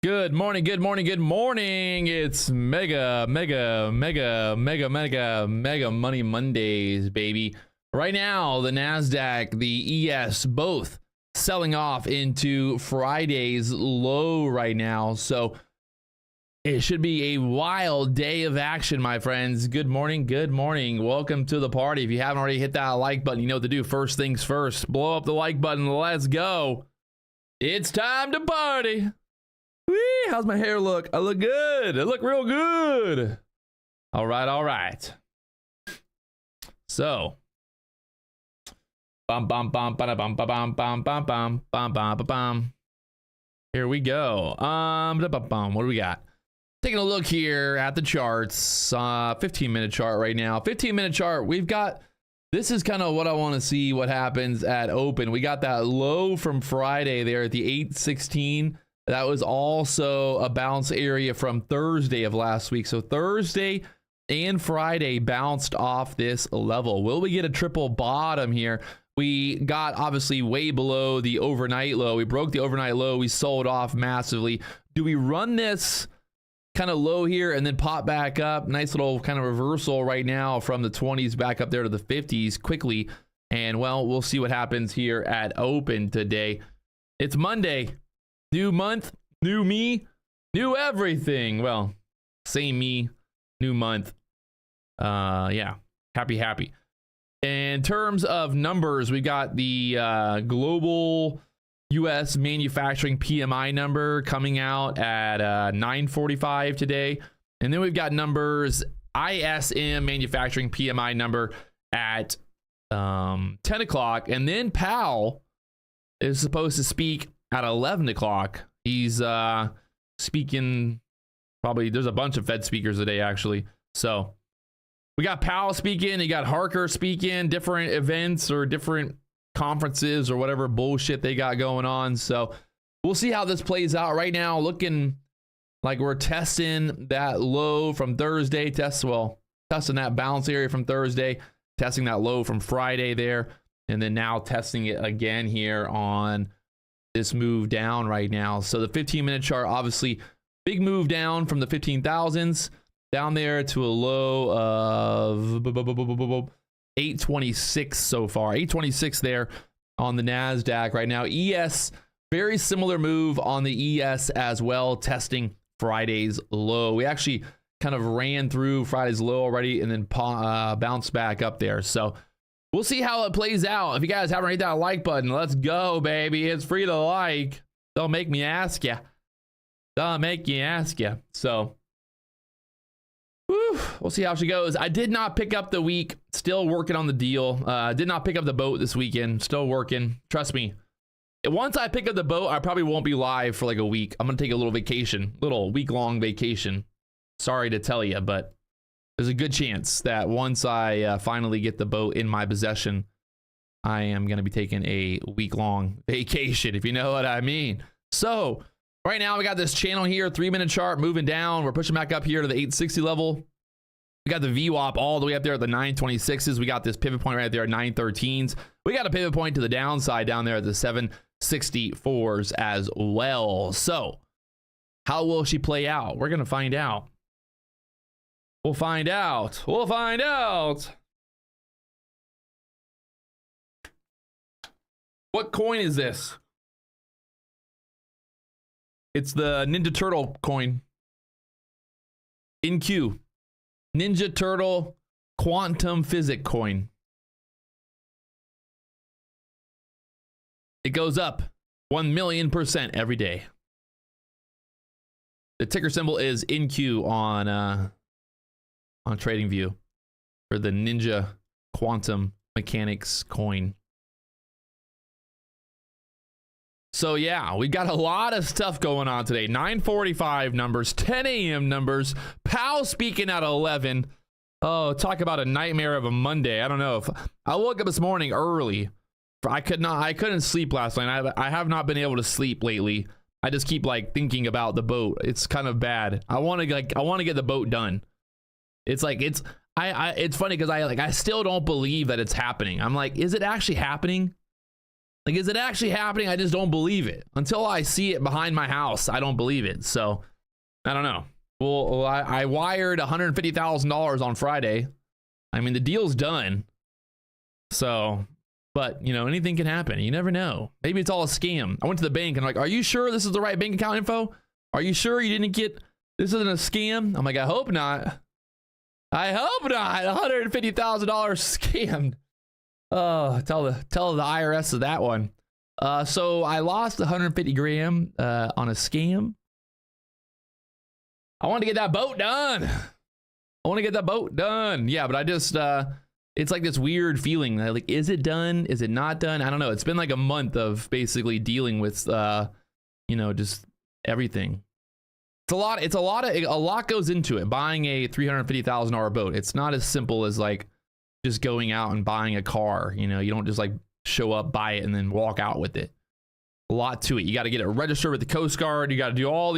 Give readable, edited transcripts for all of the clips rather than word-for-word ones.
Good morning, good morning, good morning. It's mega money Mondays, baby. Right now, the NASDAQ, the ES, both selling off into Friday's low right now. So it should be a wild day of action, my friends. Good morning, good morning. Welcome to the party. If you haven't already hit that like button, you know what to do. First things first, blow up the like button. Let's go. It's time to party. Whee, how's my hair look? I look good. I look real good. All right, all right. So, bum bum bum bum bum bum bum bum bum bum bum bum. Here we go. What do we got? Taking a look here at the charts. 15-minute chart right now. 15-minute chart. We've got. This is kind of what I want to see. What happens at open? We got that low from Friday there at the 816. That was also a bounce area from Thursday of last week. So Thursday and Friday bounced off this level. Will we get a triple bottom here? We got obviously way below the overnight low. We broke the overnight low. We sold off massively. Do we run this kind of low here and then pop back up? Nice little kind of reversal right now from the 20s back up there to the 50s quickly. And well, we'll see what happens here at open today. It's Monday. New month, new me, new everything. Well, same me, new month. Yeah, happy. In terms of numbers, we got the global US manufacturing PMI number coming out at 9:45 today. And then we've got numbers, ISM manufacturing PMI number at 10 o'clock. And then Powell is supposed to speak at 11 o'clock. He's speaking, probably there's a bunch of Fed speakers today actually. So we got Powell speaking, you got Harker speaking, different events or different conferences or whatever bullshit they got going on. So we'll see how this plays out. Right now looking like we're testing that low from Thursday, testing that bounce area from Thursday, testing that low from Friday there, and then now testing it again here on this move down right now. So the 15-minute chart, obviously big move down from the 15,000s down there to a low of 826 so far. 826 there on the NASDAQ right now. ES, very similar move on the ES as well, testing Friday's low. We actually kind of ran through Friday's low already and then bounced back up there. So we'll see how it plays out. If you guys haven't hit that like button, let's go, baby. It's free to like. Don't make me ask you. Don't make me ask you. So, whew, we'll see how she goes. I did not pick up the week. Still working on the deal. Did not pick up the boat this weekend. Still working. Trust me. Once I pick up the boat, I probably won't be live for like a week. I'm going to take a little vacation. Little week-long vacation. Sorry to tell you, but there's a good chance that once I finally get the boat in my possession, I am going to be taking a week-long vacation, if you know what I mean. So right now we got this channel here, 3-minute chart moving down. We're pushing back up here to the 860 level. We got the VWAP all the way up there at the 926s. We got this pivot point right there at 913s. We got a pivot point to the downside down there at the 764s as well. So how will she play out? We're going to find out. We'll find out. We'll find out. What coin is this? It's the Ninja Turtle coin. NQ. Ninja Turtle Quantum Physics coin. It goes up 1,000,000% every day. The ticker symbol is NQ on TradingView for the Ninja Quantum Mechanics coin. So yeah, we got a lot of stuff going on today. 9:45 numbers, 10 a.m. numbers, Powell speaking at 11. Oh, talk about a nightmare of a Monday. I don't know if I woke up this morning early. I couldn't sleep last night. I have not been able to sleep lately. I just keep like thinking about the boat. It's kind of bad. I want to get the boat done. It's like it's funny because I still don't believe that it's happening. I'm like, is it actually happening? Like, is it actually happening? I just don't believe it. Until I see it behind my house, I don't believe it. So, I don't know. Well, I wired $150,000 on Friday. I mean, the deal's done. So, but, you know, anything can happen. You never know. Maybe it's all a scam. I went to the bank and I'm like, are you sure this is the right bank account info? Are you sure you didn't get, this isn't a scam? I'm like, I hope not. I hope not. $150,000 scammed. Oh, tell the IRS of that one. So I lost 150 grand on a scam. I want to get that boat done. I want to get that boat done. Yeah, but I just it's like this weird feeling. Like, is it done? Is it not done? I don't know. It's been like a month of basically dealing with you know, just everything. It's a lot goes into it. Buying a $350,000 boat. It's not as simple as like just going out and buying a car. You know, you don't just like show up, buy it, and then walk out with it. A lot to it. You got to get it registered with the Coast Guard. You got to do all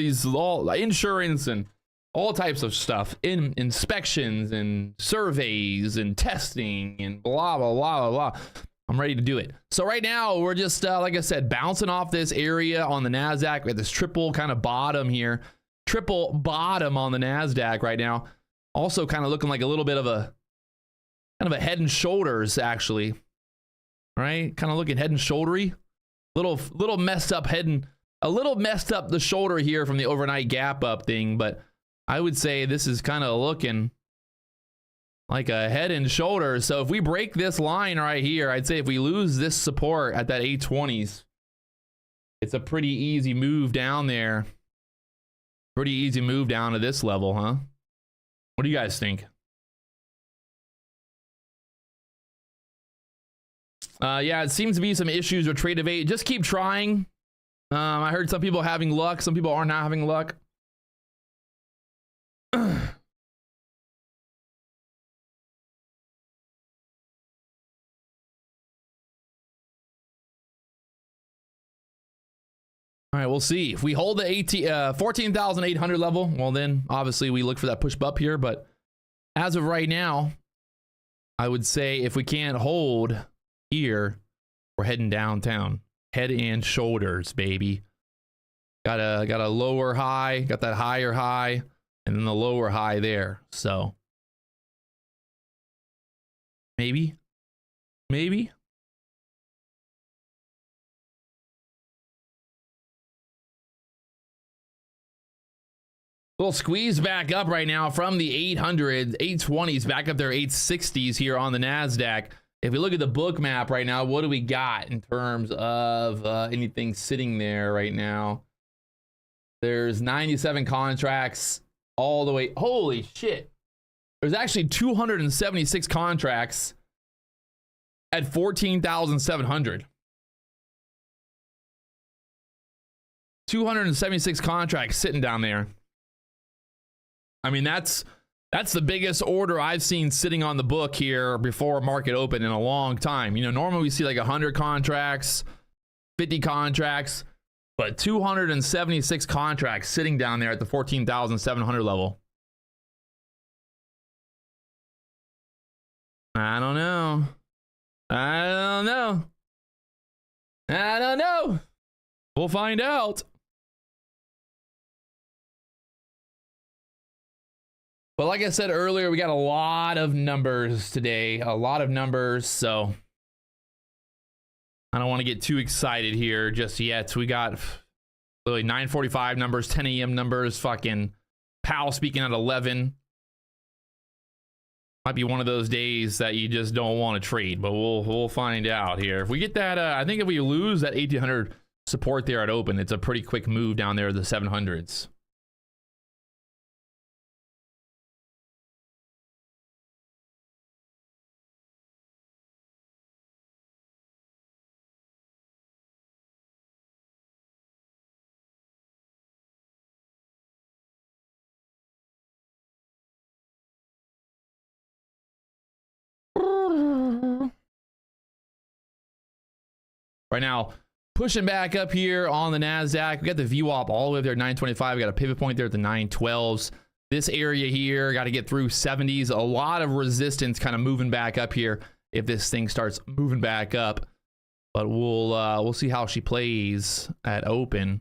insurance and all types of stuff, inspections and surveys and testing and blah, blah, blah, blah, blah. I'm ready to do it. So right now we're just, like I said, bouncing off this area on the NASDAQ at this triple kind of bottom here. Triple bottom on the NASDAQ right now. Also kind of looking like a little bit of a, kind of a head and shoulders actually. Right? Kind of looking head and shouldery. Little messed up head and, a little messed up the shoulder here from the overnight gap up thing, but I would say this is kind of looking like a head and shoulders. So if we break this line right here, I'd say if we lose this support at that 820s, it's a pretty easy move down there. Pretty easy move down to this level, huh? What do you guys think? Yeah, it seems to be some issues with trade of 8. Just keep trying. I heard some people having luck. Some people are not having luck. All right, we'll see. If we hold the 14,800 level, well then obviously we look for that push up here, but as of right now, I would say if we can't hold here, we're heading downtown. Head and shoulders, baby. Got a lower high, got that higher high, and then the lower high there. So maybe. Little squeeze back up right now from the 800s, 820s, back up there 860s here on the NASDAQ. If we look at the book map right now, what do we got in terms of anything sitting there right now? There's 97 contracts all the way. Holy shit. There's actually 276 contracts at 14,700. 276 contracts sitting down there. I mean, that's the biggest order I've seen sitting on the book here before market open in a long time. You know, normally we see like 100 contracts, 50 contracts, but 276 contracts sitting down there at the 14,700 level. I don't know. We'll find out. But like I said earlier, we got a lot of numbers today, a lot of numbers. So I don't want to get too excited here just yet. We got literally 9:45 numbers, 10 a.m. numbers, fucking Powell speaking at 11. Might be one of those days that you just don't want to trade, but we'll find out here. If we get that, I think if we lose that 1800 support there at open, it's a pretty quick move down there to the 700s. Right now, pushing back up here on the NASDAQ. We got the VWAP all the way up there at 925. We got a pivot point there at the 912s. This area here, got to get through 70s. A lot of resistance kind of moving back up here if this thing starts moving back up. but we'll see how she plays at open.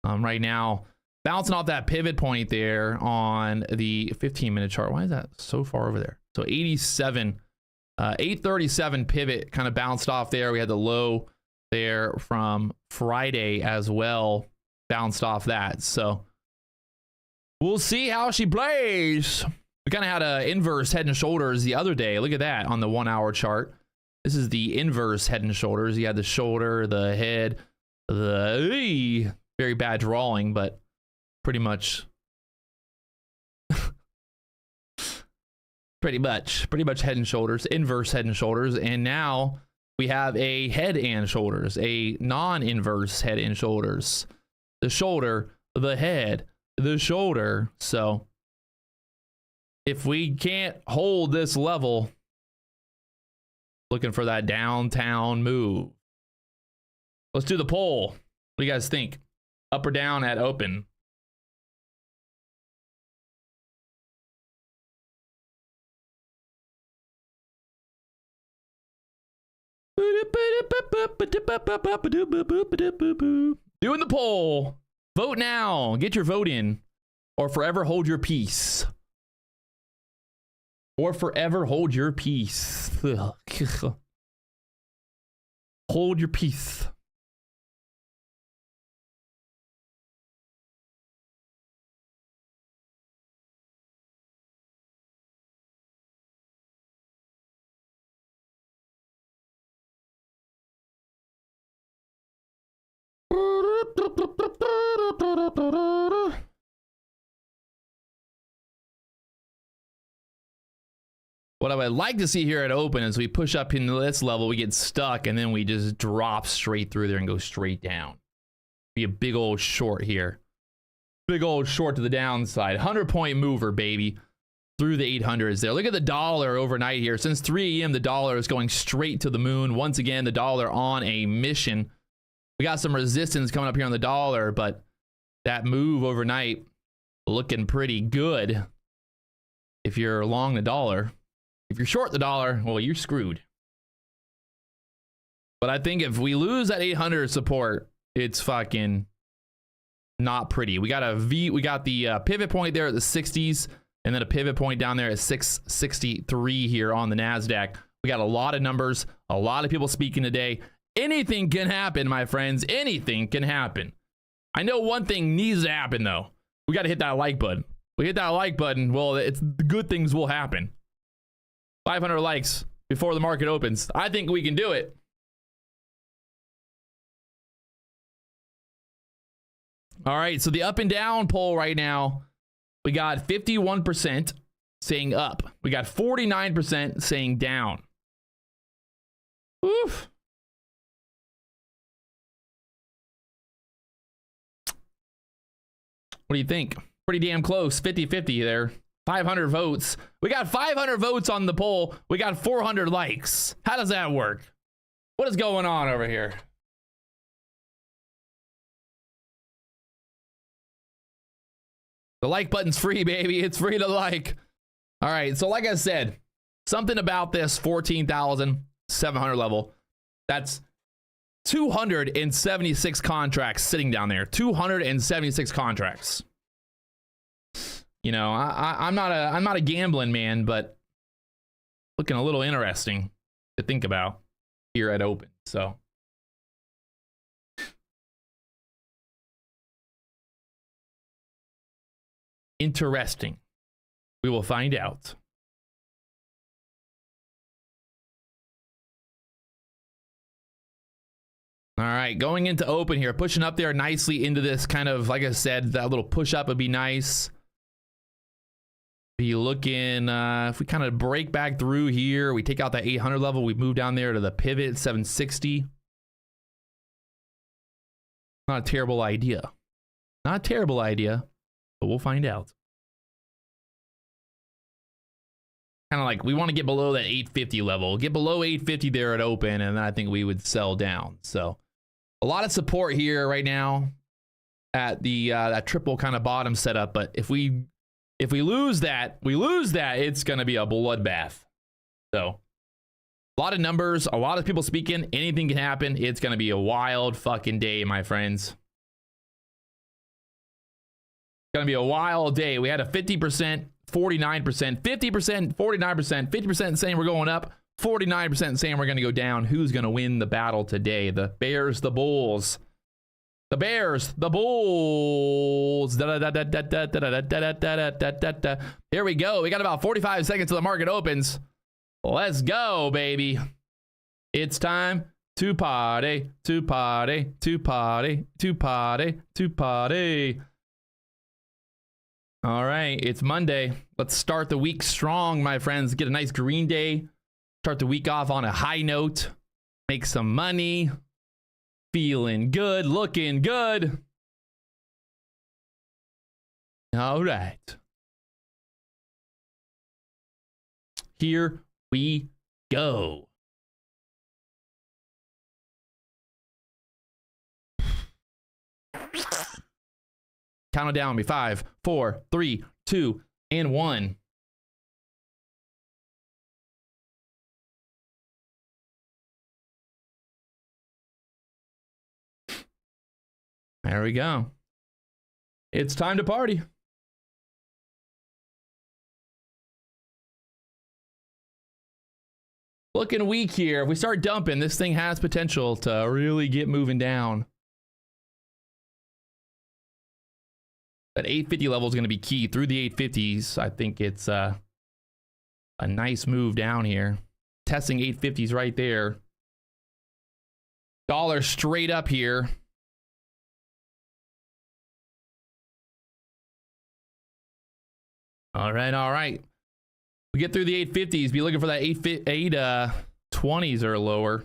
Right now, bouncing off that pivot point there on the 15-minute chart. Why is that so far over there? So 837 pivot kind of bounced off there. We had the low there from Friday as well, bounced off that. So we'll see how she plays. We kind of had a inverse head and shoulders the other day. Look at that on the 1 hour chart. This is the inverse head and shoulders. You had the shoulder, the head, the very bad drawing, but pretty much pretty much head and shoulders, inverse head and shoulders. And now we have a head and shoulders, a non-inverse head and shoulders. The shoulder, the head, the shoulder. So if we can't hold this level, looking for that downtown move. Let's do the poll. What do you guys think? Up or down at open? Doing the poll. Vote now. Get your vote in. Or forever hold your peace. Or forever hold your peace. Hold your peace. What I would like to see here at open is we push up into this level, we get stuck, and then we just drop straight through there and go straight down. Be a big old short here. Big old short to the downside. 100-point mover, baby. Through the 800s there. Look at the dollar overnight here. Since 3 a.m., the dollar is going straight to the moon. Once again, the dollar on a mission. We got some resistance coming up here on the dollar, but that move overnight looking pretty good if you're long the dollar. If you're short the dollar, well, you're screwed. But I think if we lose that 800 support, it's fucking not pretty. We got a we got the pivot point there at the 60s, and then a pivot point down there at 663 here on the NASDAQ. We got a lot of numbers, a lot of people speaking today. Anything can happen, my friends. Anything can happen. I know one thing needs to happen, though. We got to hit that like button. We hit that like button, well, it's good things will happen. 500 likes before the market opens. I think we can do it. All right, so the up and down poll right now, we got 51% saying up. We got 49% saying down. Oof. What do you think? Pretty damn close, 50-50 there. 500 votes. We got 500 votes on the poll. We got 400 likes. How does that work? What is going on over here? The like button's free, baby. It's free to like. All right, so like I said, something about this 14,700 level. That's 276 contracts sitting down there. 276 contracts. You know, I'm not a gambling man, but looking a little interesting to think about here at open. So interesting. We will find out. All right, going into open here, pushing up there nicely into this kind of, like I said, that little push up would be nice. Be looking, if we kind of break back through here, we take out that 800 level, we move down there to the pivot 760. Not a terrible idea. Not a terrible idea, but we'll find out. Kind of like we want to get below that 850 level, get below 850 there at open, and then I think we would sell down. So a lot of support here right now at the that triple kind of bottom setup, but if we lose that, it's going to be a bloodbath. So A lot of numbers, a lot of people speaking. Anything can happen. It's going to be a wild fucking day, my friends. It's going to be a wild day. We had a 50%, 49%, 50%, 49%, 50% saying we're going up, 49% saying we're going to go down. Who's going to win the battle today? The Bears, the Bulls. The Bears, the Bulls. Here we go. We got about 45 seconds till the market opens. Let's go, baby. It's time to party, to party, to party, to party, to party. All right, it's Monday. Let's start the week strong, my friends. Get a nice green day. Start the week off on a high note. Make some money. Feeling good, looking good. All right. Here we go. Count it down. Be 5, 4, 3, 2, and 1. There we go. It's time to party. Looking weak here. If we start dumping, this thing has potential to really get moving down. That 850 level is going to be key. Through the 850s, I think it's a nice move down here. Testing 850s right there. Dollar straight up here. All right, all right. We get through the 850s. Be looking for that 820s or lower.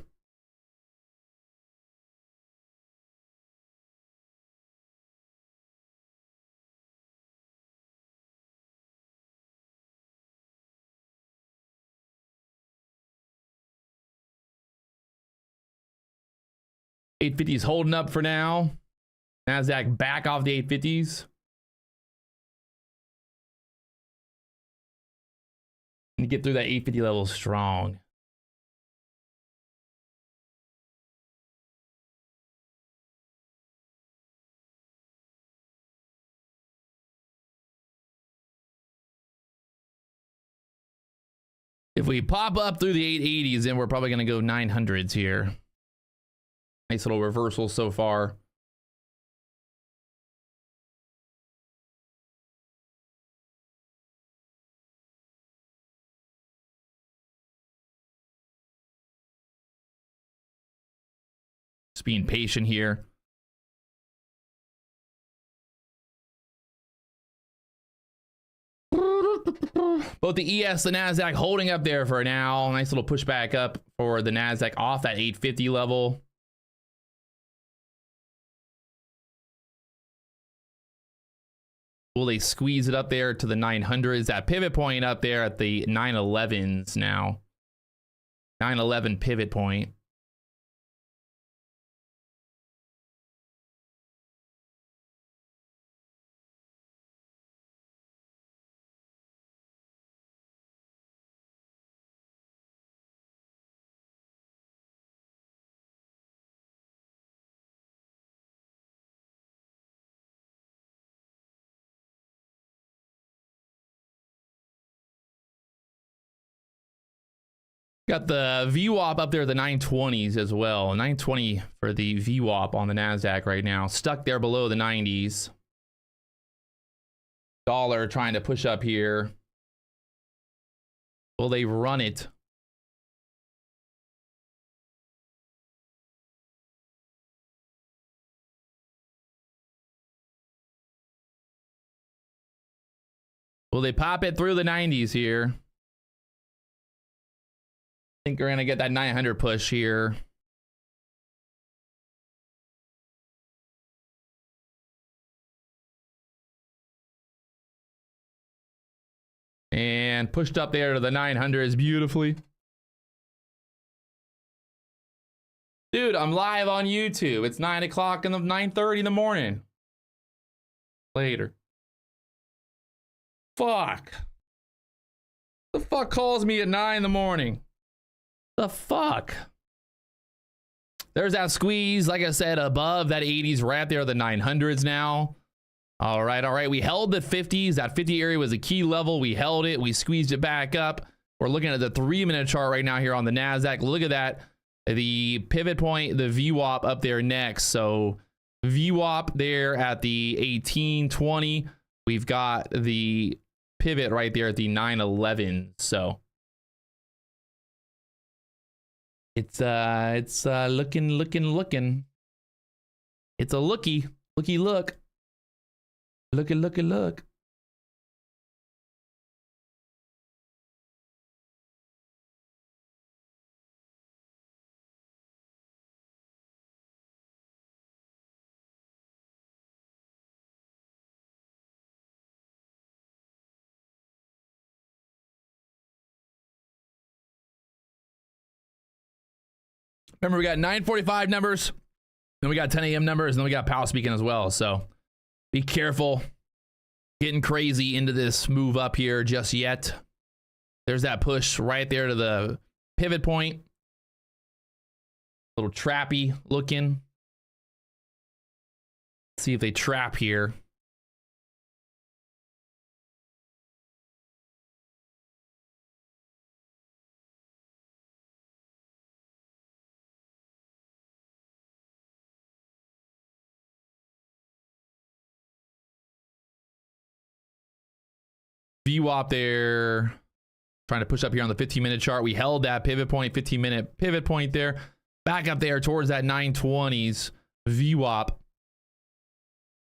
$850s holding up for now. NASDAQ back off the 850s. And get through that 850 level strong. If we pop up through the 880s, then we're probably going to go 900s here. Nice little reversal so far. Just being patient here. Both the ES and the NASDAQ holding up there for now. Nice little pushback up for the NASDAQ off that 850 level. Will they squeeze it up there to the 900s? That pivot point up there at the 911s now. 911 pivot point. Got the VWAP up there, the 920s as well. 920 for the VWAP on the NASDAQ right now. Stuck there below the 90s. Dollar trying to push up here. Will they run it? Will they pop it through the 90s here? I think we're going to get that 900 push here. And pushed up there to the 900s beautifully. Dude, I'm live on YouTube. It's 9 o'clock and 9:30 in the morning. Later. Fuck. The fuck calls me at 9 in the morning? The fuck? There's that squeeze, like I said, above that 80s, right there, the 900s now. All right. We held the 50s. That 50 area was a key level. We held it. We squeezed it back up. We're looking at the 3-minute chart right now here on the NASDAQ. Look at that. The pivot point, the VWAP up there next. So VWAP there at the 1820. We've got the pivot right there at the 911. So it's looking. It's a looky look. Look. Remember, we got 9:45 numbers, then we got 10 a.m. numbers, and then we got Powell speaking as well. So be careful getting crazy into this move up here just yet. There's that push right there to the pivot point. A little trappy looking. Let's see if they trap here. VWAP there, trying to push up here on the 15-minute chart. We held that pivot point, 15-minute pivot point there. Back up there towards that 920s VWAP.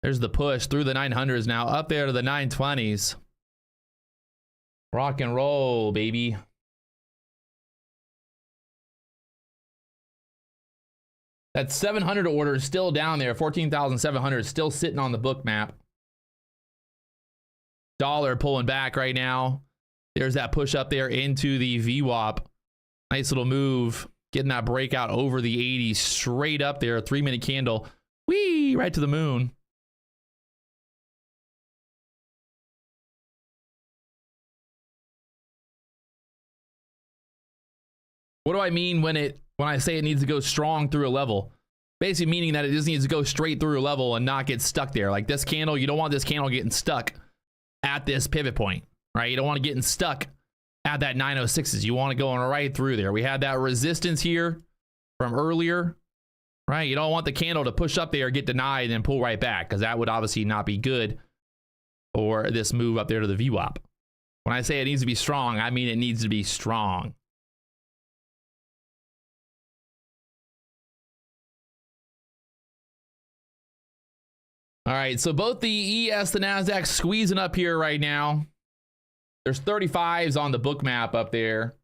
There's the push through the 900s now, up there to the 920s. Rock and roll, baby. That 700 order is still down there. 14,700 is still sitting on the book map. Dollar pulling back right now. There's that push up there into the VWAP. Nice little move. Getting that breakout over the 80s straight up there. 3-minute candle. Whee! Right to the moon. What do I mean when I say it needs to go strong through a level? Basically meaning that it just needs to go straight through a level and not get stuck there. Like this candle, you don't want this candle getting stuck at this pivot point, right? You don't want to get stuck at that 906s. You want to go right through there. We had that resistance here from earlier, right? You don't want the candle to push up there, get denied, and then pull right back, because that would obviously not be good for this move up there to the VWAP. When I say it needs to be strong, I mean it needs to be strong. All right, so both the ES, the NASDAQ squeezing up here right now. There's 35s on the book map up there.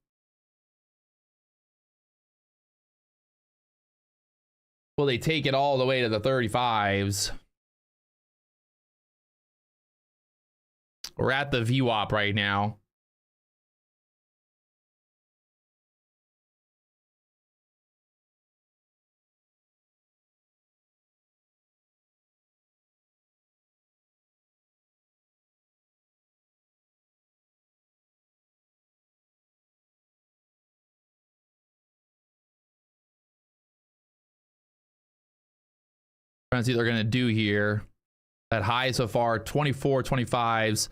Will they take it all the way to the 35s? We're at the VWAP right now. Trying to see what they're going to do here. That high so far, 24, 25s.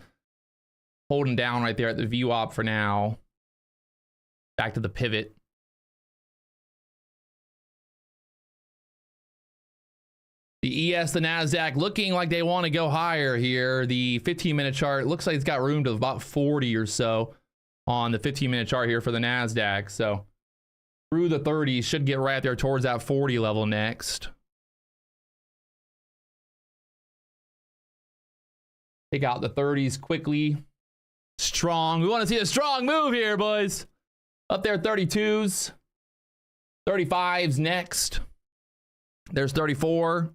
Holding down right there at the VWAP for now. Back to the pivot. The ES, the NASDAQ, looking like they want to go higher here. The 15-minute chart looks like it's got room to about 40 or so on the 15-minute chart here for the NASDAQ. So through the 30s, should get right there towards that 40 level next. Take out the 30s quickly. Strong. We want to see a strong move here, boys. Up there, 32s. 35s next. There's 34.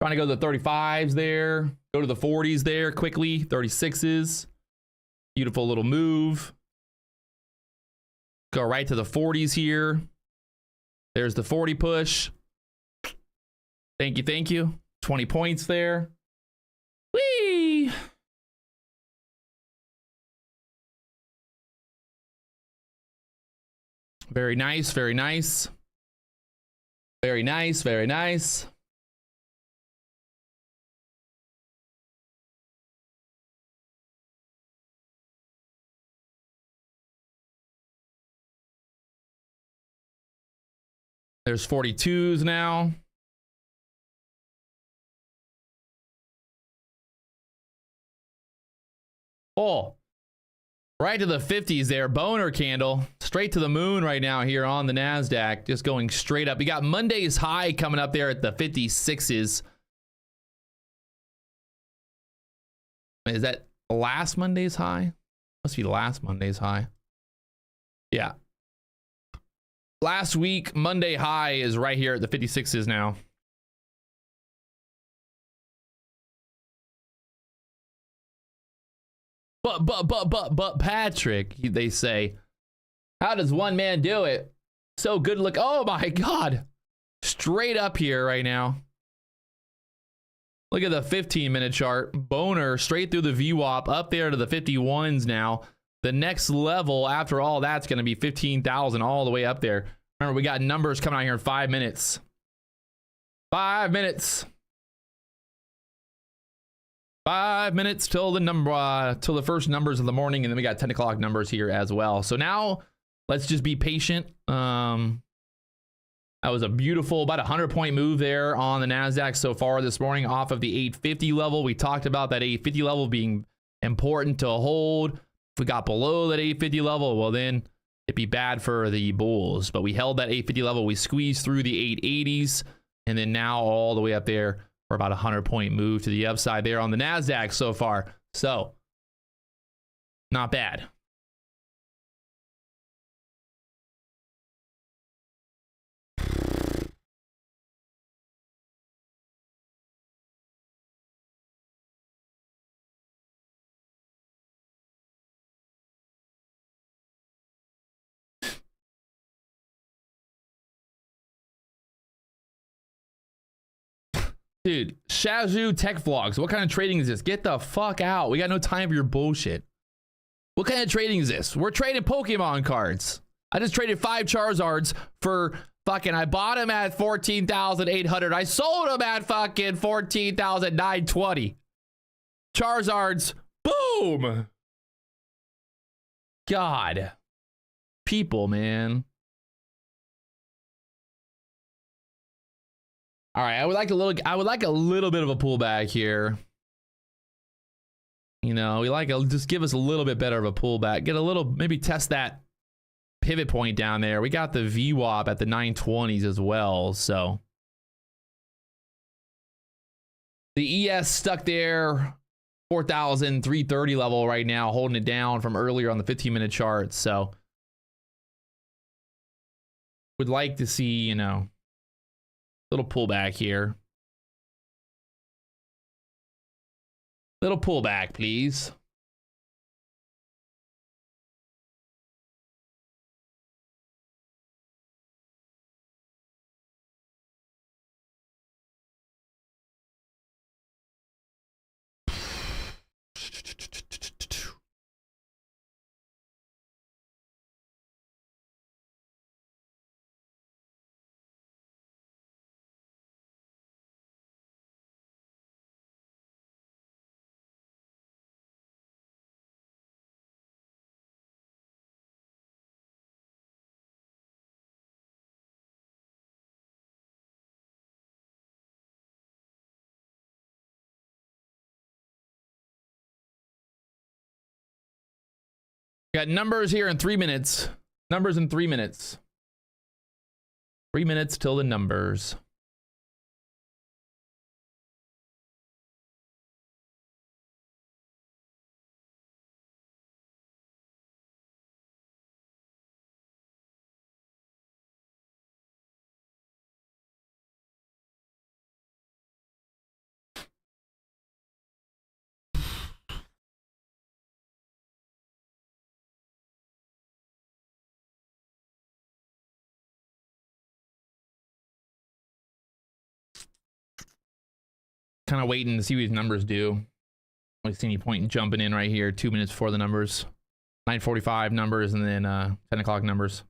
Trying to go to the 35s there. Go to the 40s there quickly. 36s. Beautiful little move. Go right to the 40s here. There's the 40 push. Thank you, thank you. 20 points there. Whee! Very nice, very nice. Very nice, very nice. There's 42s now. Oh, right to the 50s there. Boner candle. Straight to the moon right now here on the NASDAQ. Just going straight up. We got Monday's high coming up there at the 56s. Is that last Monday's high? Must be last Monday's high. Yeah. Last week, Monday high is right here at the 56s now. But Patrick, they say, how does one man do it? So good look. Oh my God. Straight up here right now. Look at the 15-minute chart. Boner straight through the VWAP up there to the 51s now. The next level after all that's going to be 15,000 all the way up there. Remember, we got numbers coming out here in 5 minutes. 5 minutes. 5 minutes till the till the first numbers of the morning, and then we got 10 o'clock numbers here as well. So now let's just be patient. That was a beautiful, about 100-point move there on the NASDAQ so far this morning off of the 850 level. We talked about that 850 level being important to hold. If we got below that 850 level, well, then it'd be bad for the bulls. But we held that 850 level. We squeezed through the 880s, and then now all the way up there for about 100-point move to the upside there on the NASDAQ so far. So, not bad. Dude, Shazoo Tech Vlogs. What kind of trading is this? Get the fuck out. We got no time for your bullshit. What kind of trading is this? We're trading Pokemon cards. I just traded 5 Charizards for fucking, I bought them at 14,800. I sold them at fucking 14,920. Charizards. Boom. God. People, man. All right, I would like a little bit of a pullback here. You know, just give us a little bit better of a pullback. Get a little, maybe test that pivot point down there. We got the VWAP at the 920s as well, so. The ES stuck there, 4,330 level right now, holding it down from earlier on the 15-minute chart, so. Would like to see, you know, little pullback here. Little pullback, please. Got numbers here in 3 minutes. Numbers in 3 minutes. 3 minutes till the numbers. Kind of waiting to see what these numbers do. I don't see any point in jumping in right here 2 minutes before the numbers. 9:45 numbers and then 10 o'clock numbers.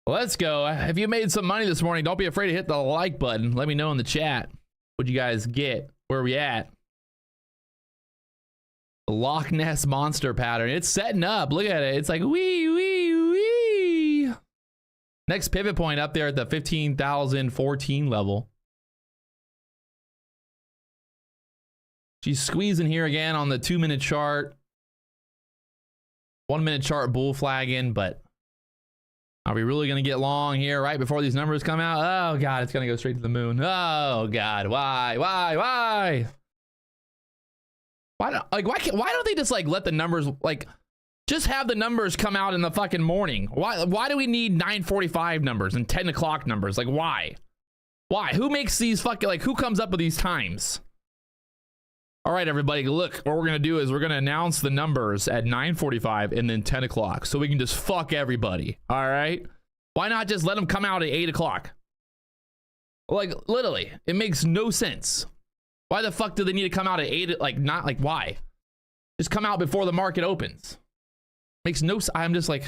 Let's go. If you made some money this morning, don't be afraid to hit the like button. Let me know in the chat what you guys get. Where are we at? The Loch Ness Monster pattern. It's setting up. Look at it. It's like wee, wee, wee. Next pivot point up there at the 15,014 level. She's squeezing here again on the 2-minute chart. 1-minute chart bull flagging, but are we really going to get long here right before these numbers come out? Oh, God, it's going to go straight to the moon. Oh, God, why? Why don't they just like let the numbers, like, just have the numbers come out in the fucking morning? Why do we need 9:45 numbers and 10 o'clock numbers? Like, why? Who makes these fucking, like, who comes up with these times? All right, everybody, look, what we're going to do is we're going to announce the numbers at 9:45 and then 10 o'clock so we can just fuck everybody. All right? Why not just let them come out at 8 o'clock? Like, literally, it makes no sense. Why the fuck do they need to come out at 8? Like, not like, why? Just come out before the market opens. Makes no sense. I'm just like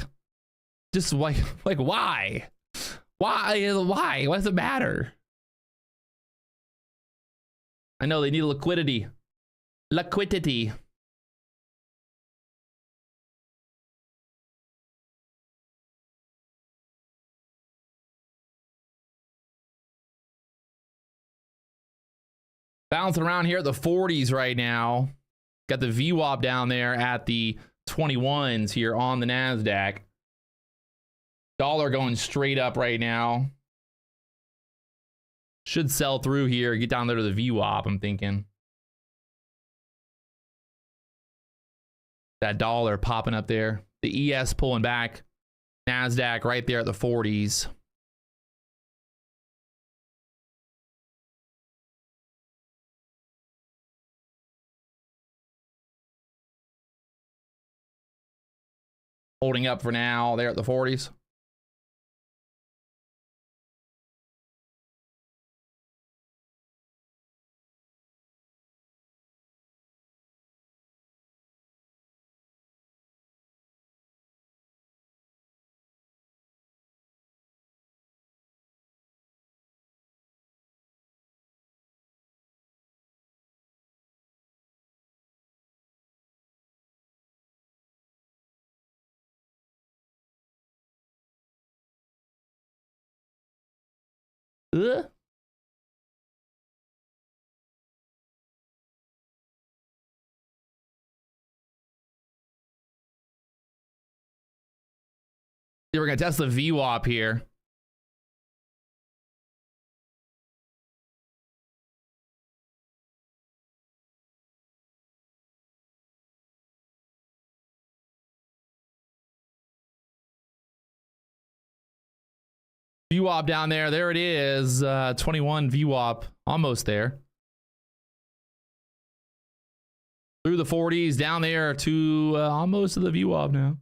why? Why? What does it matter? I know they need liquidity. Liquidity. Bouncing around here at the 40s right now. Got the VWAP down there at the 21s here on the NASDAQ. Dollar going straight up right now. Should sell through here. Get down there to the VWAP, I'm thinking. That dollar popping up there. The ES pulling back. NASDAQ right there at the 40s. Holding up for now there at the 40s. We're going to test the VWAP here. VWAP down there. There it is. 21 VWAP. Almost there. Through the 40s. Down there to almost to the VWAP now.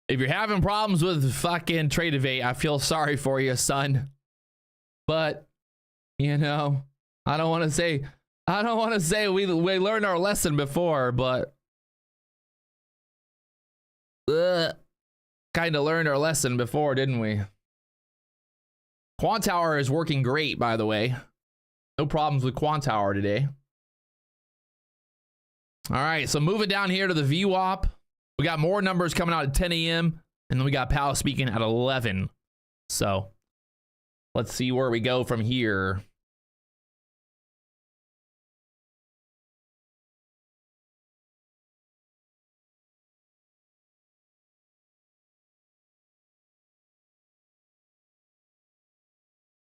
If you're having problems with fucking Trade Evade, I feel sorry for you, son. But, you know, I don't want to say we learned our lesson before, but kind of learned our lesson before, didn't we? Quant Tower is working great, by the way. No problems with Quant Tower today. All right, so moving down here to the VWAP. We got more numbers coming out at 10 a.m. and then we got Powell speaking at 11. So let's see where we go from here.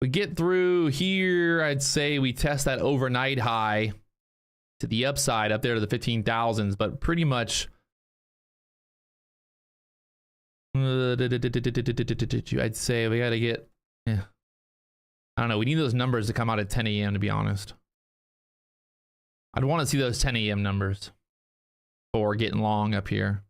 We get through here, I'd say we test that overnight high to the upside up there to the 15,000s, but pretty much I'd say we got to get, I don't know. We need those numbers to come out at 10 a.m. to be honest. I'd want to see those 10 a.m. numbers before getting long up here.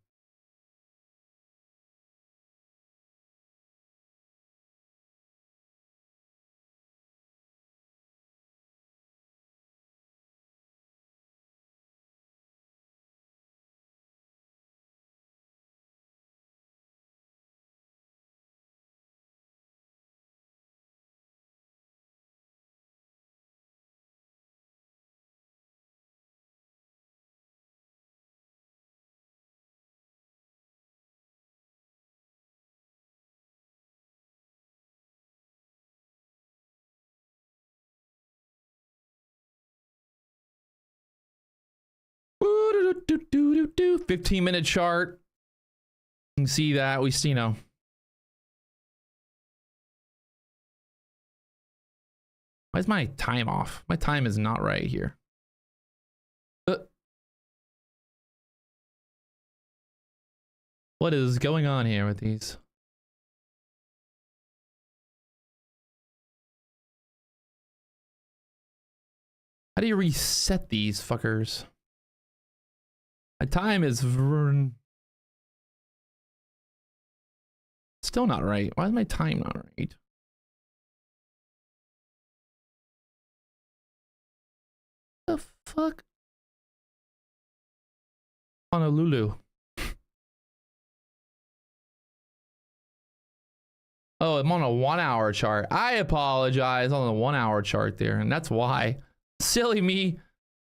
15-minute chart. You can see that we see, you know. Why is my time off? My time is not right here. What is going on here with these? How do you reset these fuckers? My time is still not right. Why is my time not right? The fuck? Honolulu. Oh, I'm on a 1 hour chart. I apologize, on the 1 hour chart there, and that's why. Silly me.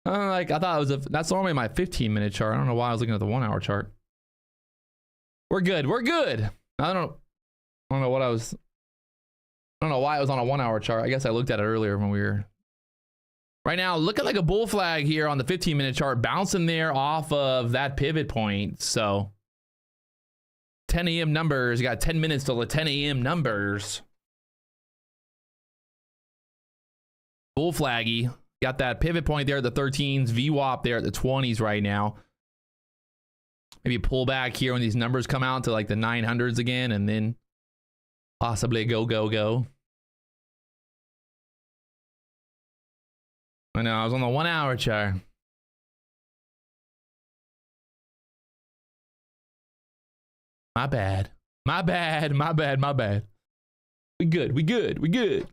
Like I thought it was that's normally my 15-minute chart. I don't know why I was looking at the 1 hour chart. We're good. We're good. I don't know what I was. I don't know why it was on a 1 hour chart. I guess I looked at it earlier when we were. Right now, looking like a bull flag here on the 15-minute chart, bouncing there off of that pivot point. So 10 a.m. numbers. You got 10 minutes till the 10 a.m. numbers. Bull flaggy. Got that pivot point there at the 13s. VWAP there at the 20s right now. Maybe pull back here when these numbers come out to like the 900s again, and then possibly go. I know, I was on the 1 hour chart. My bad. We good.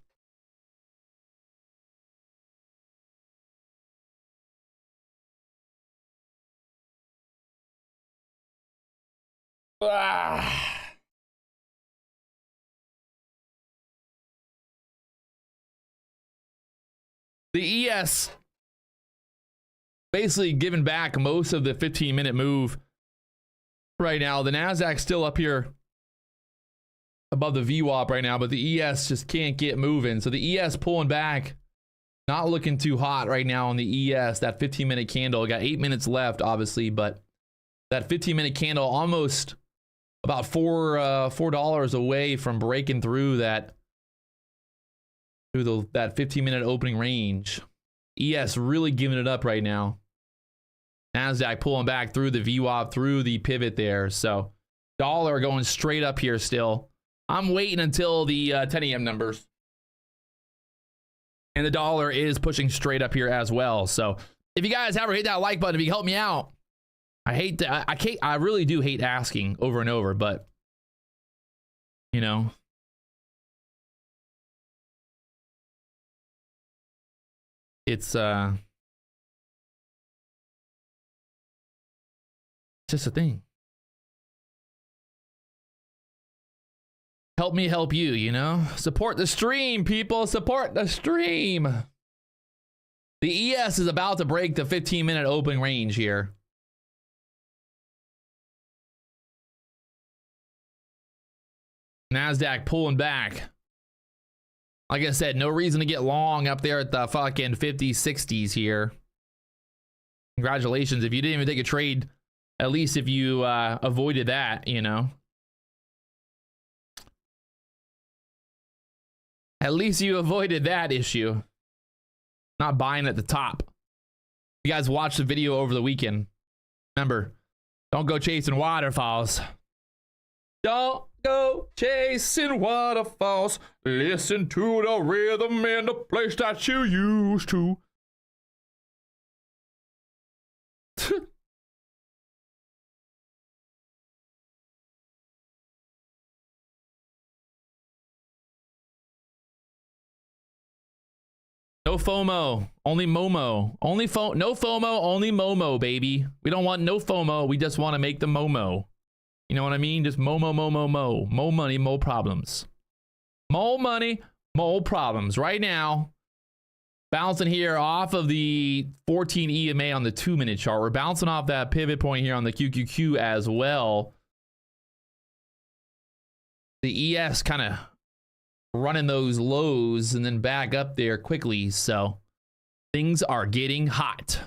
Ah. The ES basically giving back most of the 15-minute move right now. The NASDAQ still up here above the VWAP right now, but the ES just can't get moving. So the ES pulling back, not looking too hot right now on the ES. That 15-minute candle, got 8 minutes left, obviously, but that 15-minute candle almost about $4 away from breaking through that that 15-minute opening range. ES really giving it up right now. NASDAQ pulling back through the VWAP, through the pivot there. So dollar going straight up here still. I'm waiting until the 10 a.m. numbers. And the dollar is pushing straight up here as well. So if you guys ever hit that like button, if you help me out, I really do hate asking over and over, but you know, it's just a thing. Help me help you, you know? Support the stream, people. Support the stream. The ES is about to break the 15-minute opening range here. NASDAQ pulling back. Like I said, no reason to get long up there at the fucking 50s, 60s here. Congratulations. If you didn't even take a trade, at least if you avoided that, you know. At least you avoided that issue. Not buying at the top. You guys watched the video over the weekend. Remember, don't go chasing waterfalls. Don't go chasing waterfalls. Listen to the rhythm in the place that you used to. No FOMO, only Momo. No FOMO, only Momo, baby. We don't want no FOMO. We just want to make the Momo. You know what I mean? Just mo. Mo money, mo problems. Mo money, mo problems. Right now, bouncing here off of the 14 EMA on the 2-minute chart. We're bouncing off that pivot point here on the QQQ as well. The ES kind of running those lows and then back up there quickly. So things are getting hot.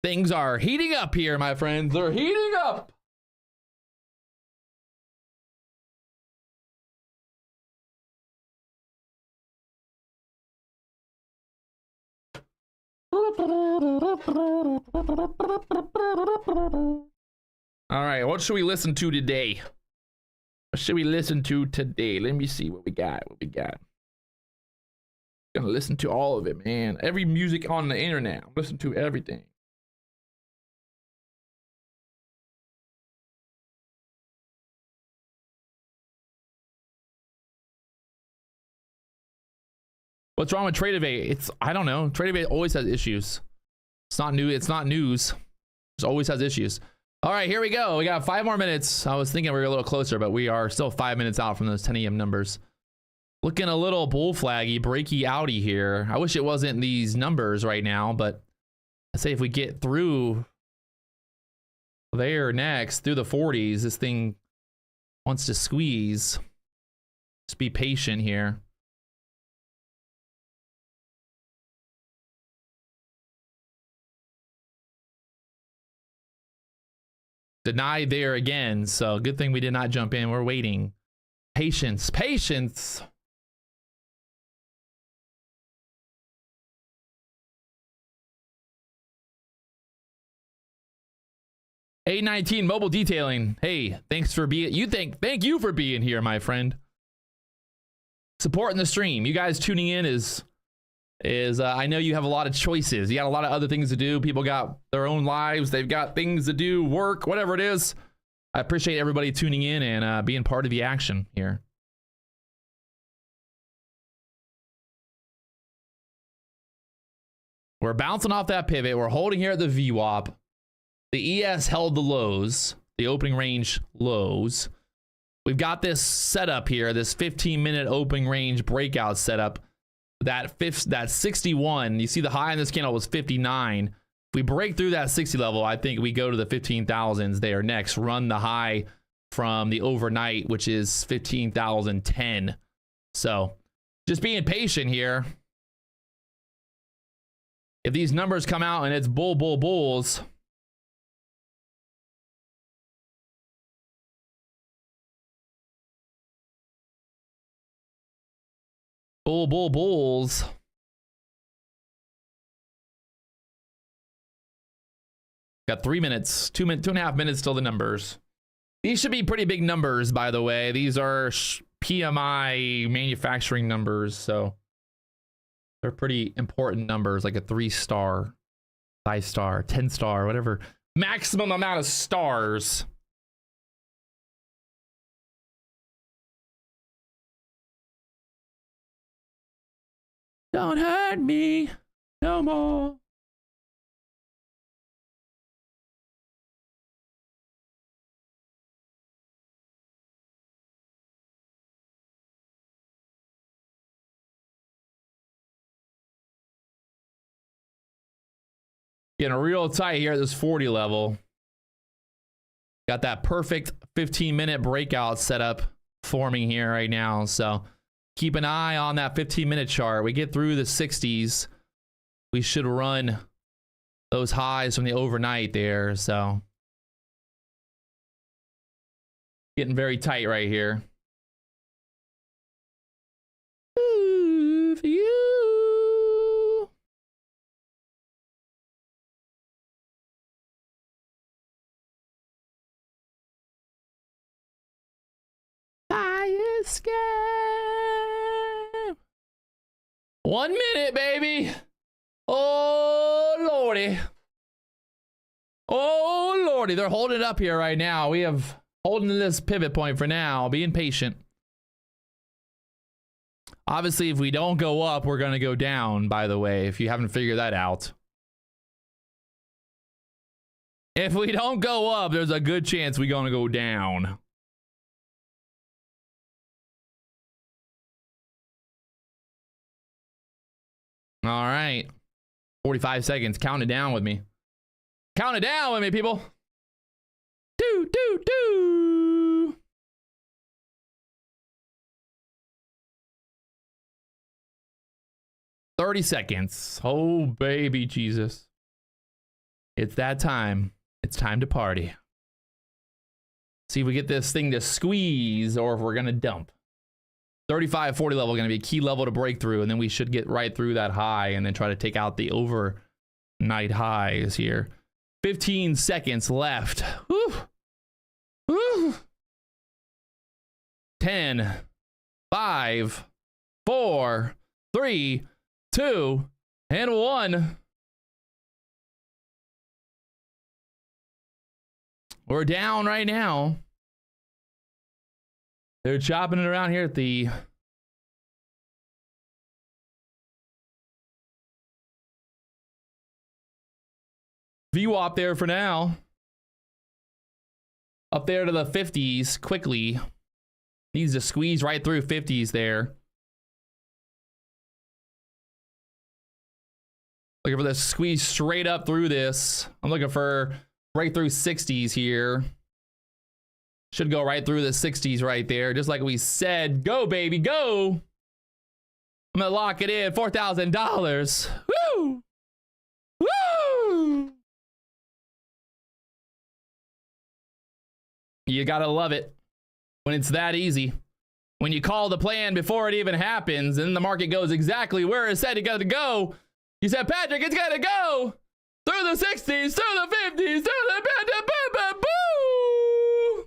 Things are heating up here, my friends. They're heating up. All right, what should we listen to today? What should we listen to today? Let me see what we got. Gonna listen to all of it, man. Every music on the internet. I'm listening to everything. What's wrong with Tradevate? I don't know. Tradevate always has issues. It's not new. It's not news. It always has issues. All right, here we go. We got 5 more minutes. I was thinking we were a little closer, but we are still 5 minutes out from those 10 a.m. numbers. Looking a little bull flaggy, breaky outy here. I wish it wasn't these numbers right now, but I say if we get through there next, through the 40s, this thing wants to squeeze. Just be patient here. Denied there again, so good thing we did not jump in. We're waiting. Patience, patience. A19 mobile detailing. Hey, thanks for being. Thank you for being here, my friend. Supporting the stream. You guys tuning in is I know you have a lot of choices. You got a lot of other things to do. People got their own lives. They've got things to do, work, whatever it is. I appreciate everybody tuning in and being part of the action here. We're bouncing off that pivot. We're holding here at the VWAP. The ES held the lows, the opening range lows. We've got this setup here, this 15-minute opening range breakout setup. That 61, you see the high in this candle was 59. If we break through that 60 level, I think we go to the 15,000s there next. Run the high from the overnight, which is 15,010. So just being patient here. If these numbers come out and it's bulls. Bulls. Got 3 minutes, 2.5 minutes till the numbers. These should be pretty big numbers, by the way. These are PMI manufacturing numbers, so they're pretty important numbers, like a 3-star, 5-star, 10-star, whatever. Maximum amount of stars. Don't hurt me no more. Getting real tight here at this 40 level. Got that perfect 15-minute breakout setup forming here right now, so keep an eye on that 15-minute chart. We get through the 60s, we should run those highs from the overnight there. So getting very tight right here. Ooh, for you. Fire scam. 1 minute, baby. Oh lordy. Oh lordy, they're holding it up here right now. We have holding this pivot point for now, being patient. Obviously, if we don't go up, we're going to go down, by the way, if you haven't figured that out. If we don't go up, there's a good chance we're going to go down. All right. 45 seconds. Count it down with me. Count it down with me, people. 30 seconds. Oh, baby Jesus. It's that time. It's time to party. See if we get this thing to squeeze or if we're going to dump. 35-40 level going to be a key level to break through, and then we should get right through that high and then try to take out the overnight highs here. 15 seconds left. Woo. Woo. 10, 5, 4, 3, 2, and 1. We're down right now. They're chopping it around here at the VWAP there for now. Up there to the 50s quickly. Needs to squeeze right through 50s there. Looking for this squeeze straight up through this. I'm looking for breakthrough 60s here. Should go right through the 60s right there. Just like we said. Go, baby, go. I'm going to lock it in. $4,000. Woo! Woo! You got to love it when it's that easy. When you call the plan before it even happens and the market goes exactly where it said it got to go. You said, Patrick, it's got to go through the 60s, through the 50s, through the boo!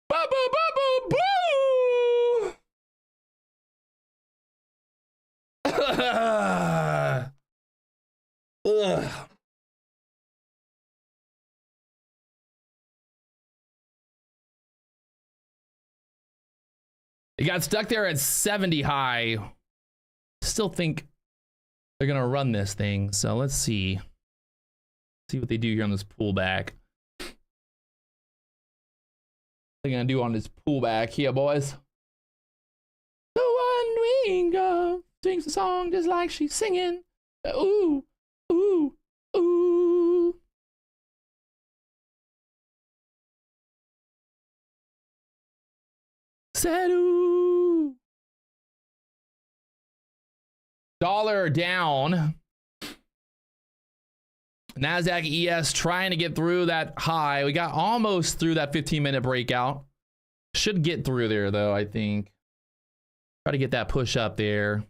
Boo, boo, boo, boo, boo! Ugh. It got stuck there at 70 high. Still think they're gonna run this thing, so let's see. See what they do here on this pullback. What they're gonna do on this pullback here, boys. The one wing girl sings a song just like she's singing. Ooh, ooh, ooh. Said ooh. Dollar down. NASDAQ ES trying to get through that high. We got almost through that 15-minute breakout. Should get through there, though, I think. Try to get that push up there.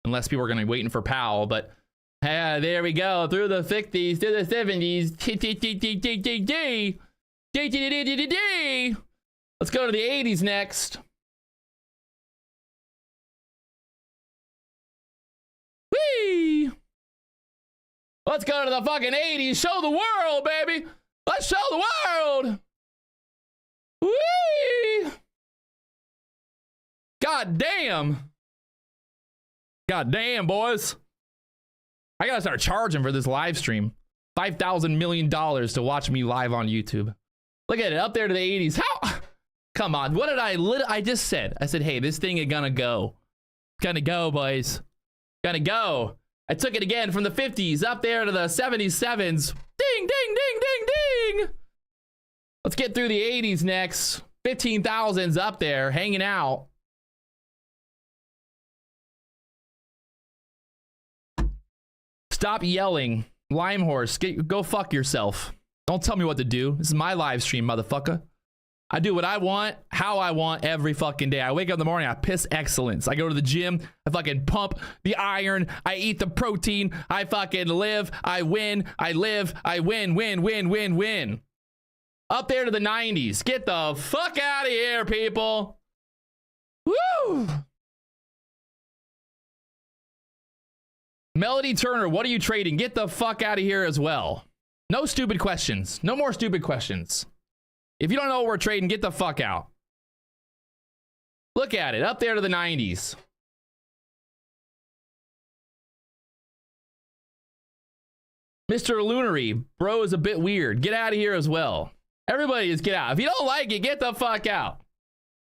Unless people are going to be waiting for Powell. But there we go. Through the 50s, through the 70s. Let's go to the 80s next. Whee! Let's go to the fucking 80s. Show the world, baby. Let's show the world. Whee! God damn. God damn, boys. I gotta start charging for this live stream. $5,000 million to watch me live on YouTube. Look at it, up there to the 80s. How? Come on, what did I just said? I said, hey, this thing is gonna go. Gonna go, boys. Gonna go. I took it again from the 50s up there to the 77s. Ding, ding, ding, ding, ding. Let's get through the 80s next. 15,000's up there, hanging out. Stop yelling. Lime horse, go fuck yourself. Don't tell me what to do. This is my live stream, motherfucker. I do what I want, how I want every fucking day. I wake up in the morning, I piss excellence. I go to the gym, I fucking pump the iron, I eat the protein, I fucking live, I win, I live, I win, win, win, win, win. Up there to the 90s. Get the fuck out of here, people. Woo! Melody Turner, what are you trading? Get the fuck out of here as well. No stupid questions. No more stupid questions. If you don't know what we're trading, get the fuck out. Look at it, up there to the 90s. Mr. Lunary, bro is a bit weird. Get out of here as well. Everybody just get out. If you don't like it, get the fuck out.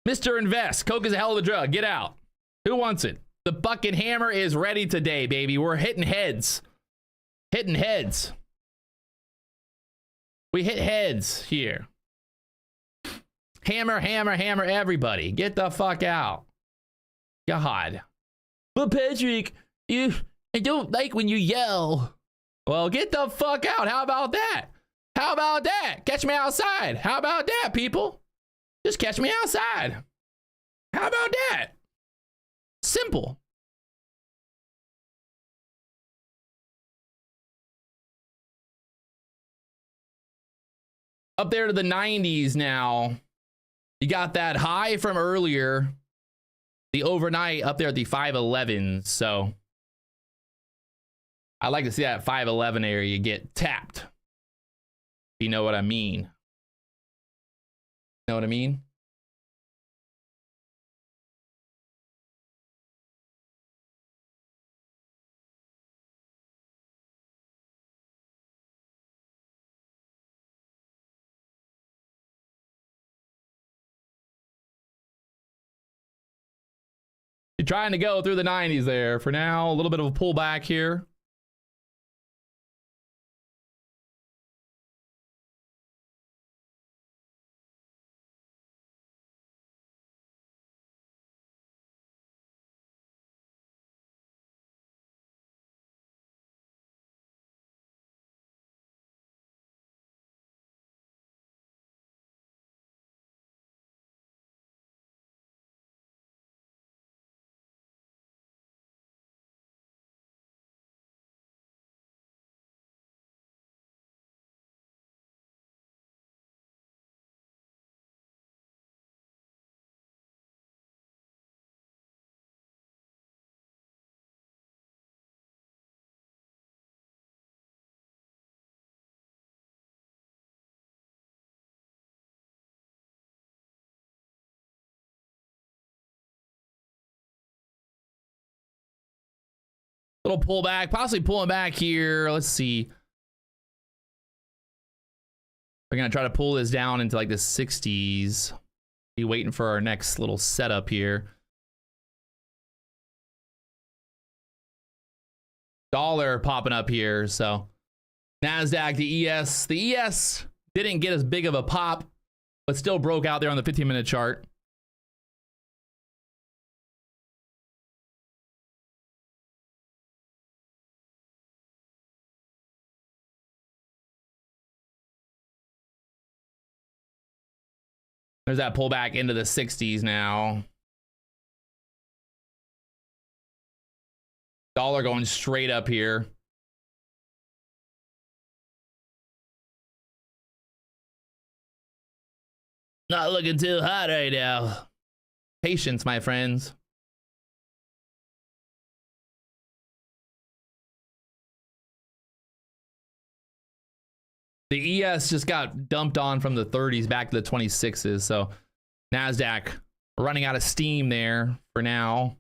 Mr. Invest, coke is a hell of a drug. Get out. Who wants it? The fucking hammer is ready today, baby. We're hitting heads. Hitting heads. We hit heads here. Hammer, hammer, hammer, everybody. Get the fuck out. God. But Patrick, I don't like when you yell. Well, get the fuck out. How about that? How about that? Catch me outside. How about that, people? Just catch me outside. How about that? Simple. Up there to the 90s now. You got that high from earlier. The overnight up there at the 511s. So I like to see that 511 area get tapped. If you know what I mean. Know what I mean? You're trying to go through the 90s there. For now, a little bit of a pullback here. Little pullback, possibly pulling back here. Let's see. We're gonna try to pull this down into like the 60s. Be waiting for our next little setup here. Dollar popping up here. So NASDAQ, the ES didn't get as big of a pop, but still broke out there on the 15-minute chart. There's that pullback into the 60s now. Dollar going straight up here. Not looking too hot right now. Patience, my friends. The ES just got dumped on from the 30s back to the 26s. So NASDAQ running out of steam there for now.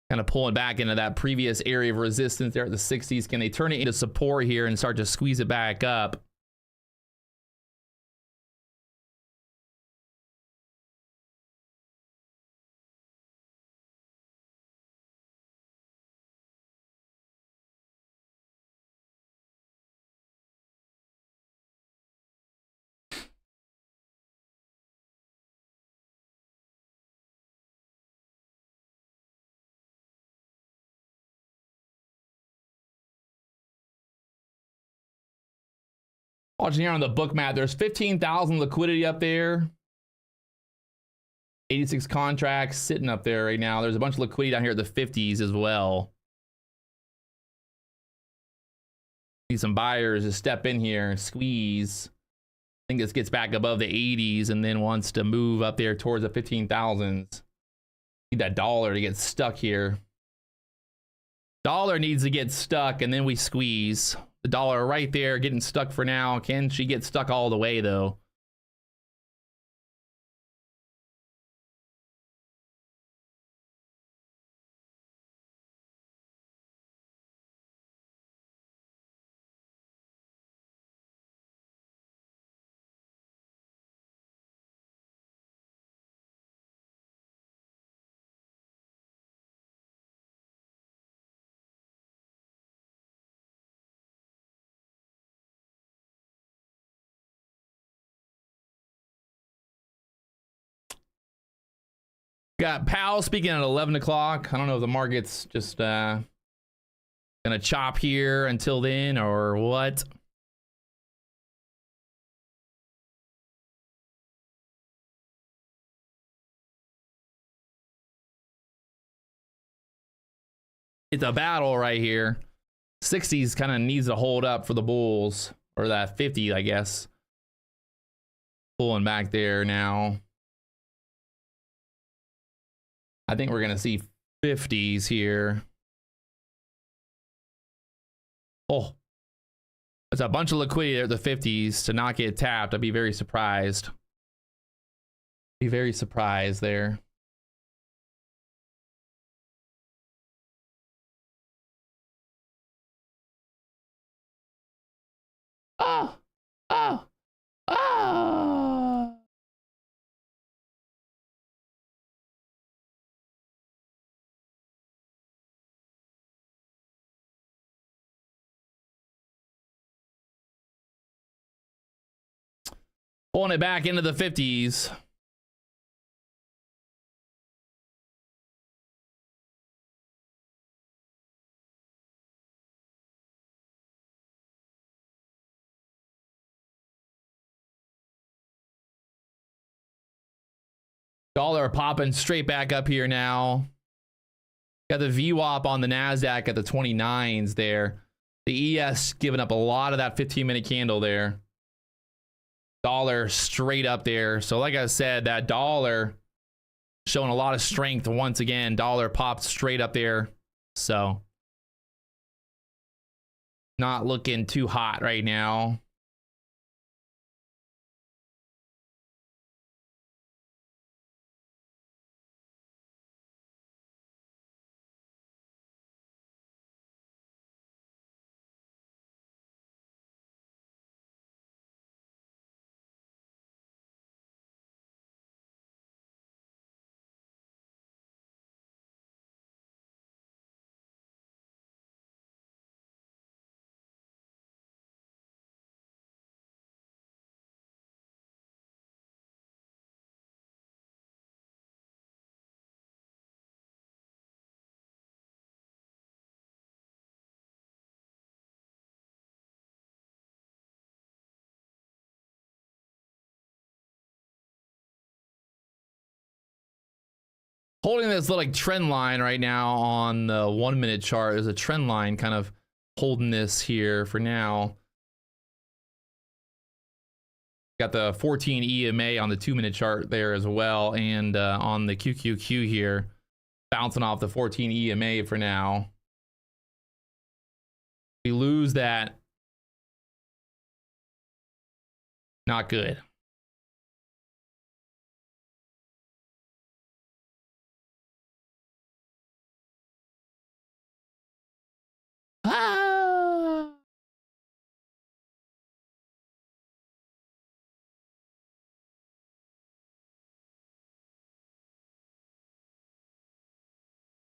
Kind of pulling back into that previous area of resistance there at the 60s. Can they turn it into support here and start to squeeze it back up? Watching here on the book map, there's 15,000 liquidity up there. 86 contracts sitting up there right now. There's a bunch of liquidity down here at the 50s as well. Need some buyers to step in here and squeeze. I think this gets back above the 80s and then wants to move up there towards the 15,000s. Need that dollar to get stuck here. Dollar needs to get stuck and then we squeeze. The dollar right there getting stuck for now. Can she get stuck all the way though? Got Powell speaking at 11 o'clock. I don't know if the market's just gonna chop here until then or what. It's a battle right here. 60s kind of needs to hold up for the bulls, or that 50, I guess. Pulling back there now. I think we're gonna see 50s here. Oh, there's a bunch of liquidity at the 50s to not get tapped. I'd be very surprised. Be very surprised there. Oh, oh, oh. Pulling it back into the 50s. Dollar popping straight back up here now. Got the VWAP on the NASDAQ at the 29s there. The ES giving up a lot of that 15-minute candle there. Dollar straight up there. So like I said, that dollar showing a lot of strength once again. Dollar popped straight up there. So not looking too hot right now. Holding this little like trend line right now on the 1-minute chart. There's a trend line kind of holding this here for now. Got the 14 EMA on the 2-minute chart there as well, and on the QQQ here, bouncing off the 14 EMA for now. We lose that. Not good. Ah!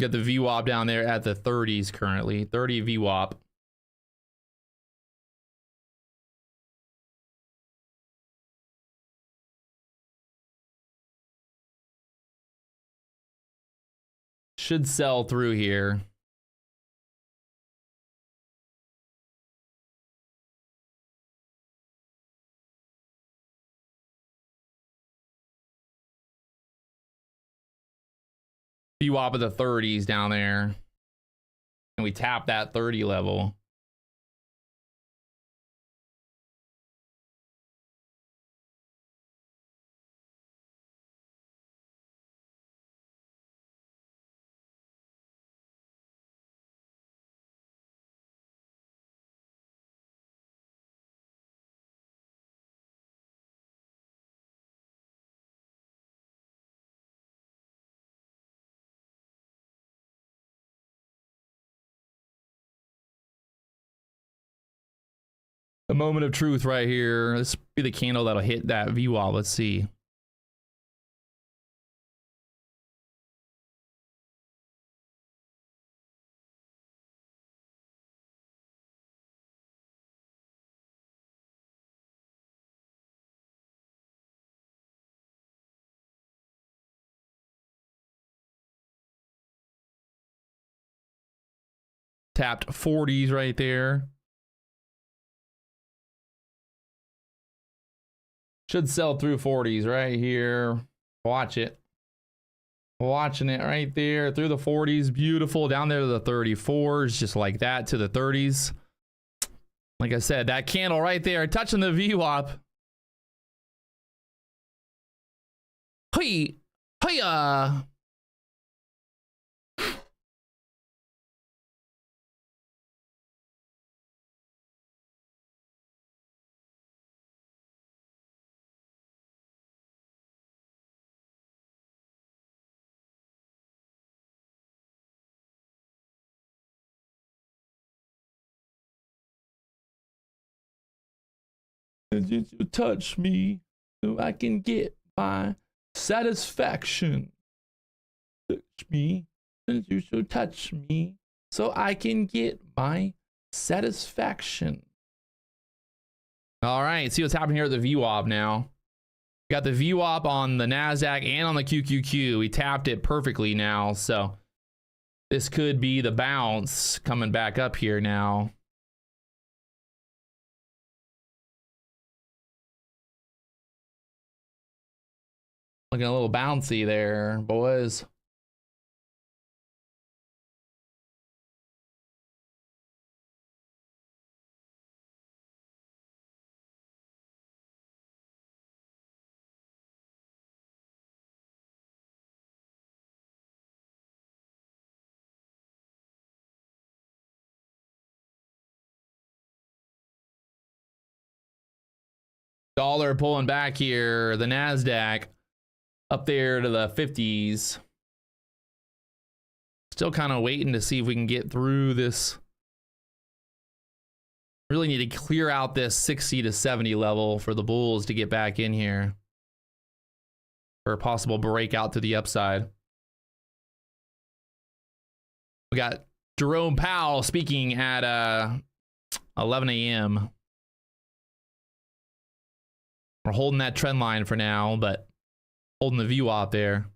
Got the VWAP down there at the 30s currently. 30 VWAP. Should sell through here. VWAP at the 30s down there. And we tap that 30 level. The moment of truth right here. This be the candle that'll hit that VWAP. Let's see. tapped 40s right there. Should sell through 40s right here. Watch it. Watching it right there through the 40s. Beautiful. Down there to the 34s, just like that to the 30s. Like I said, that candle right there touching the VWAP. Hey, hiya. You touch me so I can get my satisfaction. Touch me, and you should touch me so I can get my satisfaction. All right, see what's happening here at the VWAP now. Got the VWAP on the NASDAQ and on the QQQ. We tapped it perfectly now, so this could be the bounce coming back up here now. Looking a little bouncy there, boys. Dollar pulling back here. The NASDAQ up there to the 50s. Still kind of waiting to see if we can get through this. Really need to clear out this 60 to 70 level for the bulls to get back in here for a possible breakout to the upside. We got Jerome Powell speaking at 11 a.m. We're holding that trend line for now, but holding the view out there.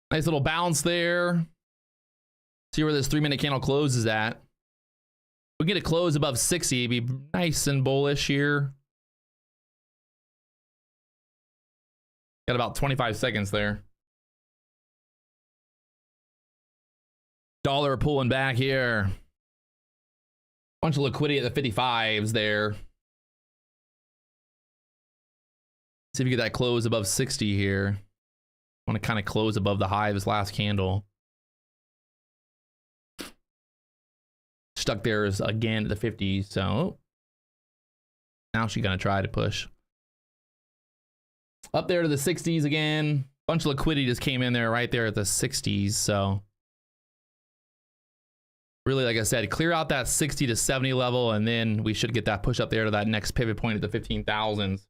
Nice little bounce there. See where this 3-minute candle closes at. We get a close above 60, it'd be nice and bullish here. Got about 25 seconds there. Dollar pulling back here. Bunch of liquidity at the 55s there. See if you get that close above 60 here. Want to kind of close above the high of this last candle. Stuck there is again at the 50s, so now she's gonna try to push up there to the 60s again. Bunch of liquidity just came in there right there at the 60s, so really, like I said, clear out that 60 to 70 level, and then we should get that push up there to that next pivot point at the 15,000s.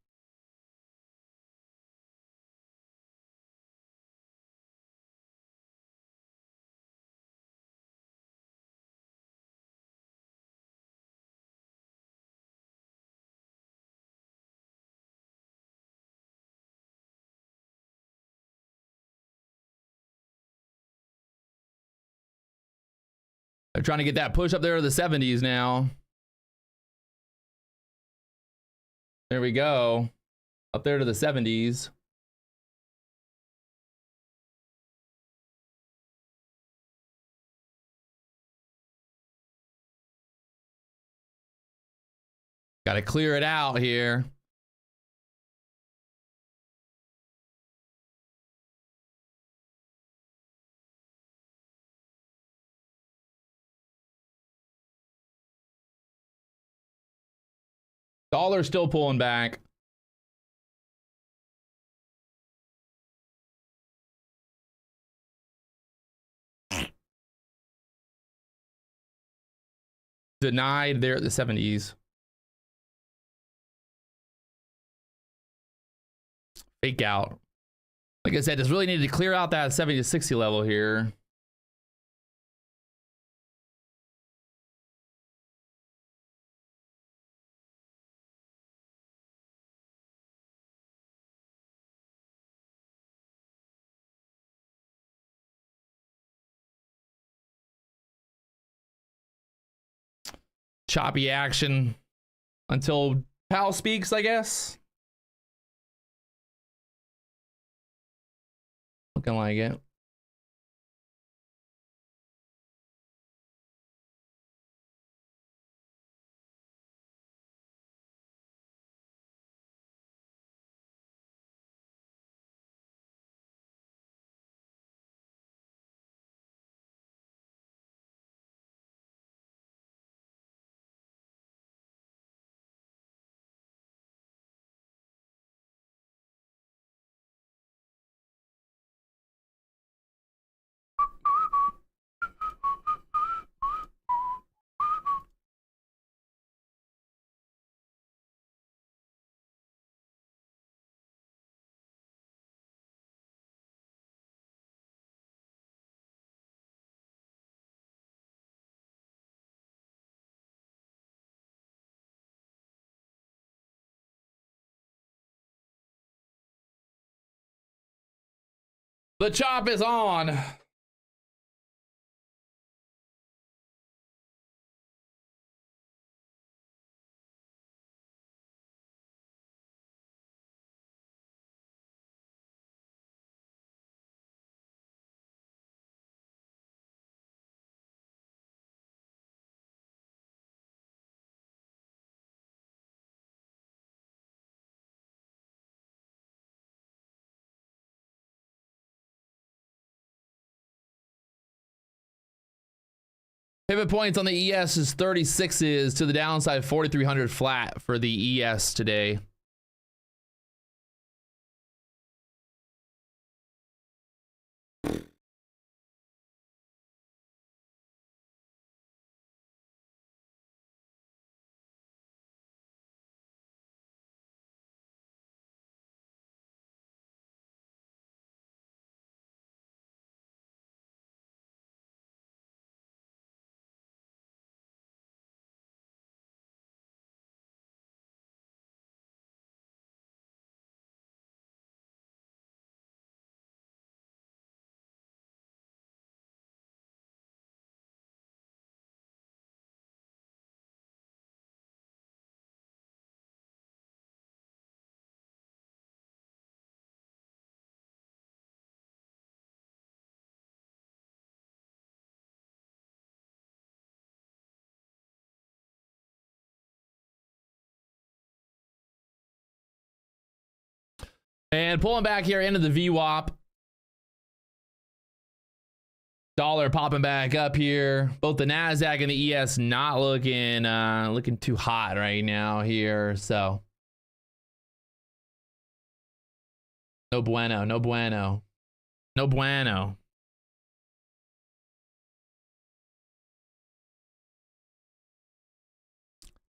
They're trying to get that push up there to the 70s now. There we go. Up there to the 70s. Got to clear it out here. Dollar still pulling back. Denied there at the 70s. Fake out. Like I said, just really needed to clear out that 70 to 60 level here. Choppy action until Powell speaks, I guess. Looking like it. The chop is on. Pivot points on the ES is 36s to the downside, 4,300 flat for the ES today. And pulling back here into the VWAP. Dollar popping back up here. Both the NASDAQ and the ES not looking too hot right now here. So no bueno, no bueno, no bueno.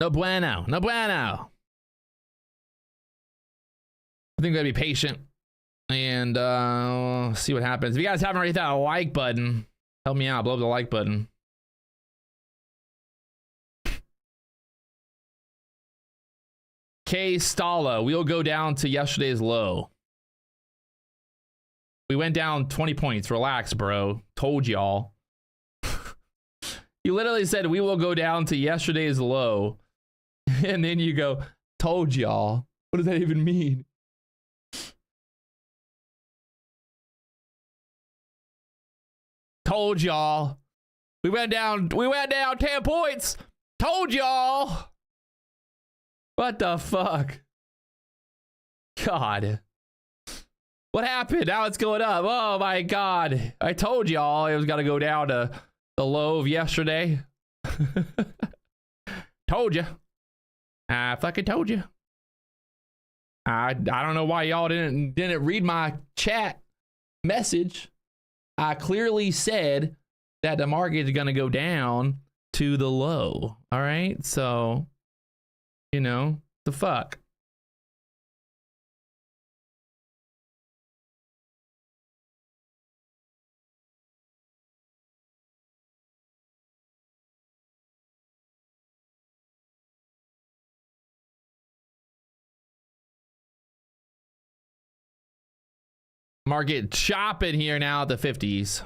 No bueno, no bueno. I think we gotta be patient and see what happens. If you guys haven't already hit that like button, help me out, blow up the like button. K Stala, we'll go down to yesterday's low. We went down 20 points. Relax, bro. Told y'all. You literally said we will go down to yesterday's low. And then you go, told y'all. What does that even mean? Told y'all. We went down 10 points. Told y'all. What the fuck? God. What happened? Now it's going up. Oh my God. I told y'all it was gonna go down to the low of yesterday. Told you. I fucking told you. I don't know why y'all didn't read my chat message. I clearly said that the market is going to go down to the low. All right. So, you know, the fuck. Market chopping here now at the 50s.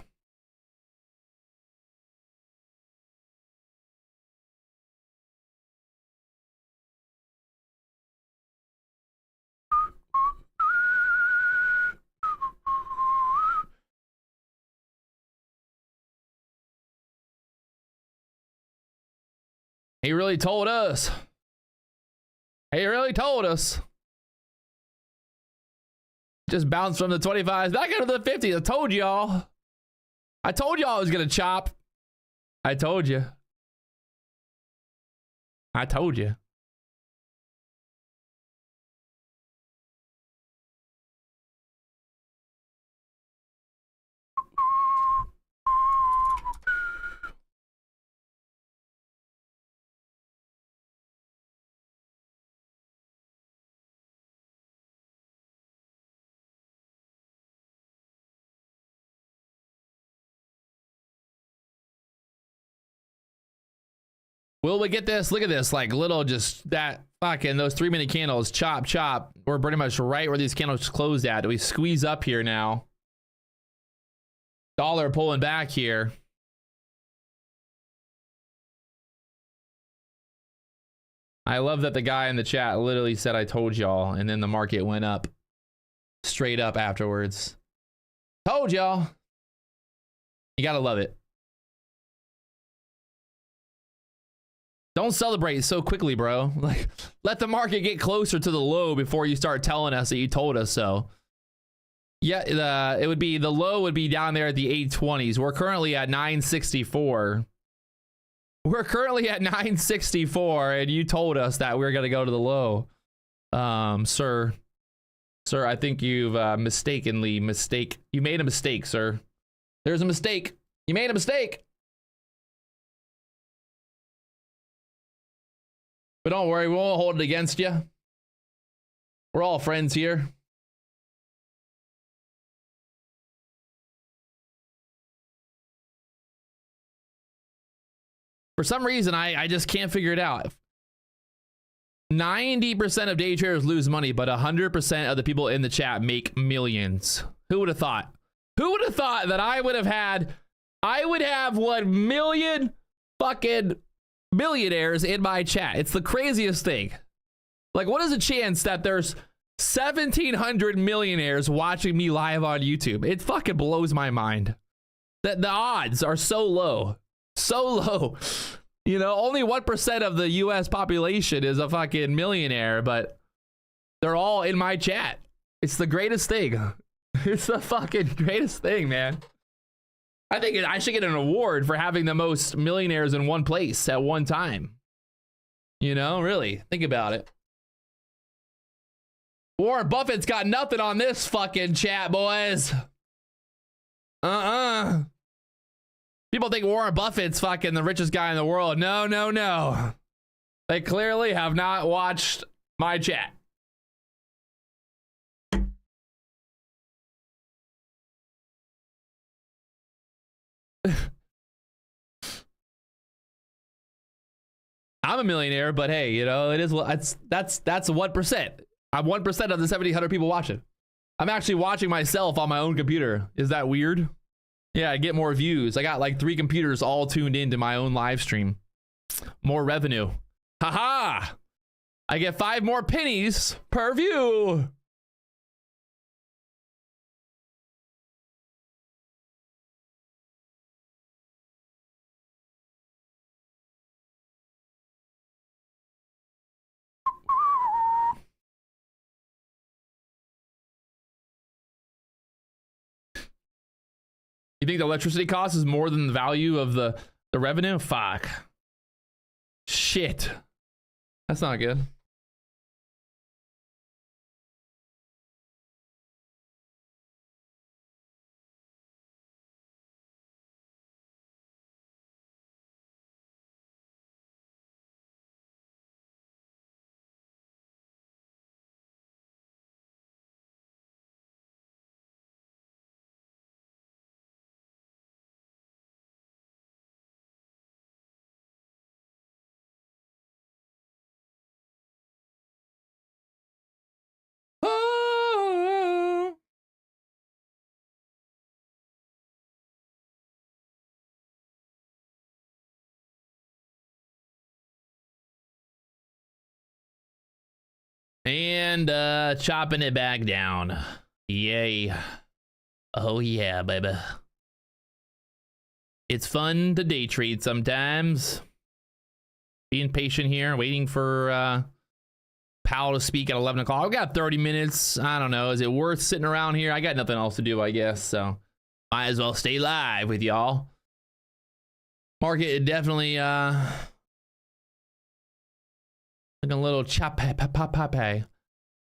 He really told us. He really told us. Just bounced from the 25s back into the 50s. I told y'all. I told y'all I was going to chop. I told you. I told you. Will we get this? Look at this, like little just that fucking those 3-minute candles, chop, chop. We're pretty much right where these candles closed at. We squeeze up here now. Dollar pulling back here. I love that the guy in the chat literally said, I told y'all, and then the market went up straight up afterwards. Told y'all. You gotta love it. Don't celebrate so quickly, bro. Like, let the market get closer to the low before you start telling us that you told us so. Yeah, it would be, the low would be down there at the 820s. We're currently at 964. We're currently at 964, and you told us that we were going to go to the low. Sir, I think you've you made a mistake, sir. There's a mistake. You made a mistake. But don't worry, we won't hold it against you. We're all friends here. For some reason, I just can't figure it out. 90% of day traders lose money, but 100% of the people in the chat make millions. Who would have thought? Who would have thought that I would have 1 million fucking millionaires in my chat? It's the craziest thing. Like, what is the chance that there's 1,700 millionaires watching me live on YouTube? It fucking blows my mind that the odds are so low. So low. You know, only 1% of the US population is a fucking millionaire, but they're all in my chat. It's the greatest thing. It's the fucking greatest thing, man. I think I should get an award for having the most millionaires in one place at one time. You know, really, think about it. Warren Buffett's got nothing on this fucking chat, boys. People think Warren Buffett's fucking the richest guy in the world. No, no, no. They clearly have not watched my chat. I'm a millionaire, but hey, you know, it is that's 1%. I'm 1% of the 1,700 people watching. I'm actually watching myself on my own computer. Is that weird? Yeah, I get more views. I got like 3 computers all tuned into my own live stream. More revenue. Haha! I get 5 more pennies per view. You think the electricity cost is more than the value of the revenue? Fuck. Shit. That's not good. And chopping it back down. Yay. Oh yeah, baby. It's fun to day trade sometimes. Being patient here, waiting for Powell to speak at 11 o'clock. I've got 30 minutes. I don't know. Is it worth sitting around here? I got nothing else to do, I guess. So might as well stay live with y'all. Market definitely looking a little chop.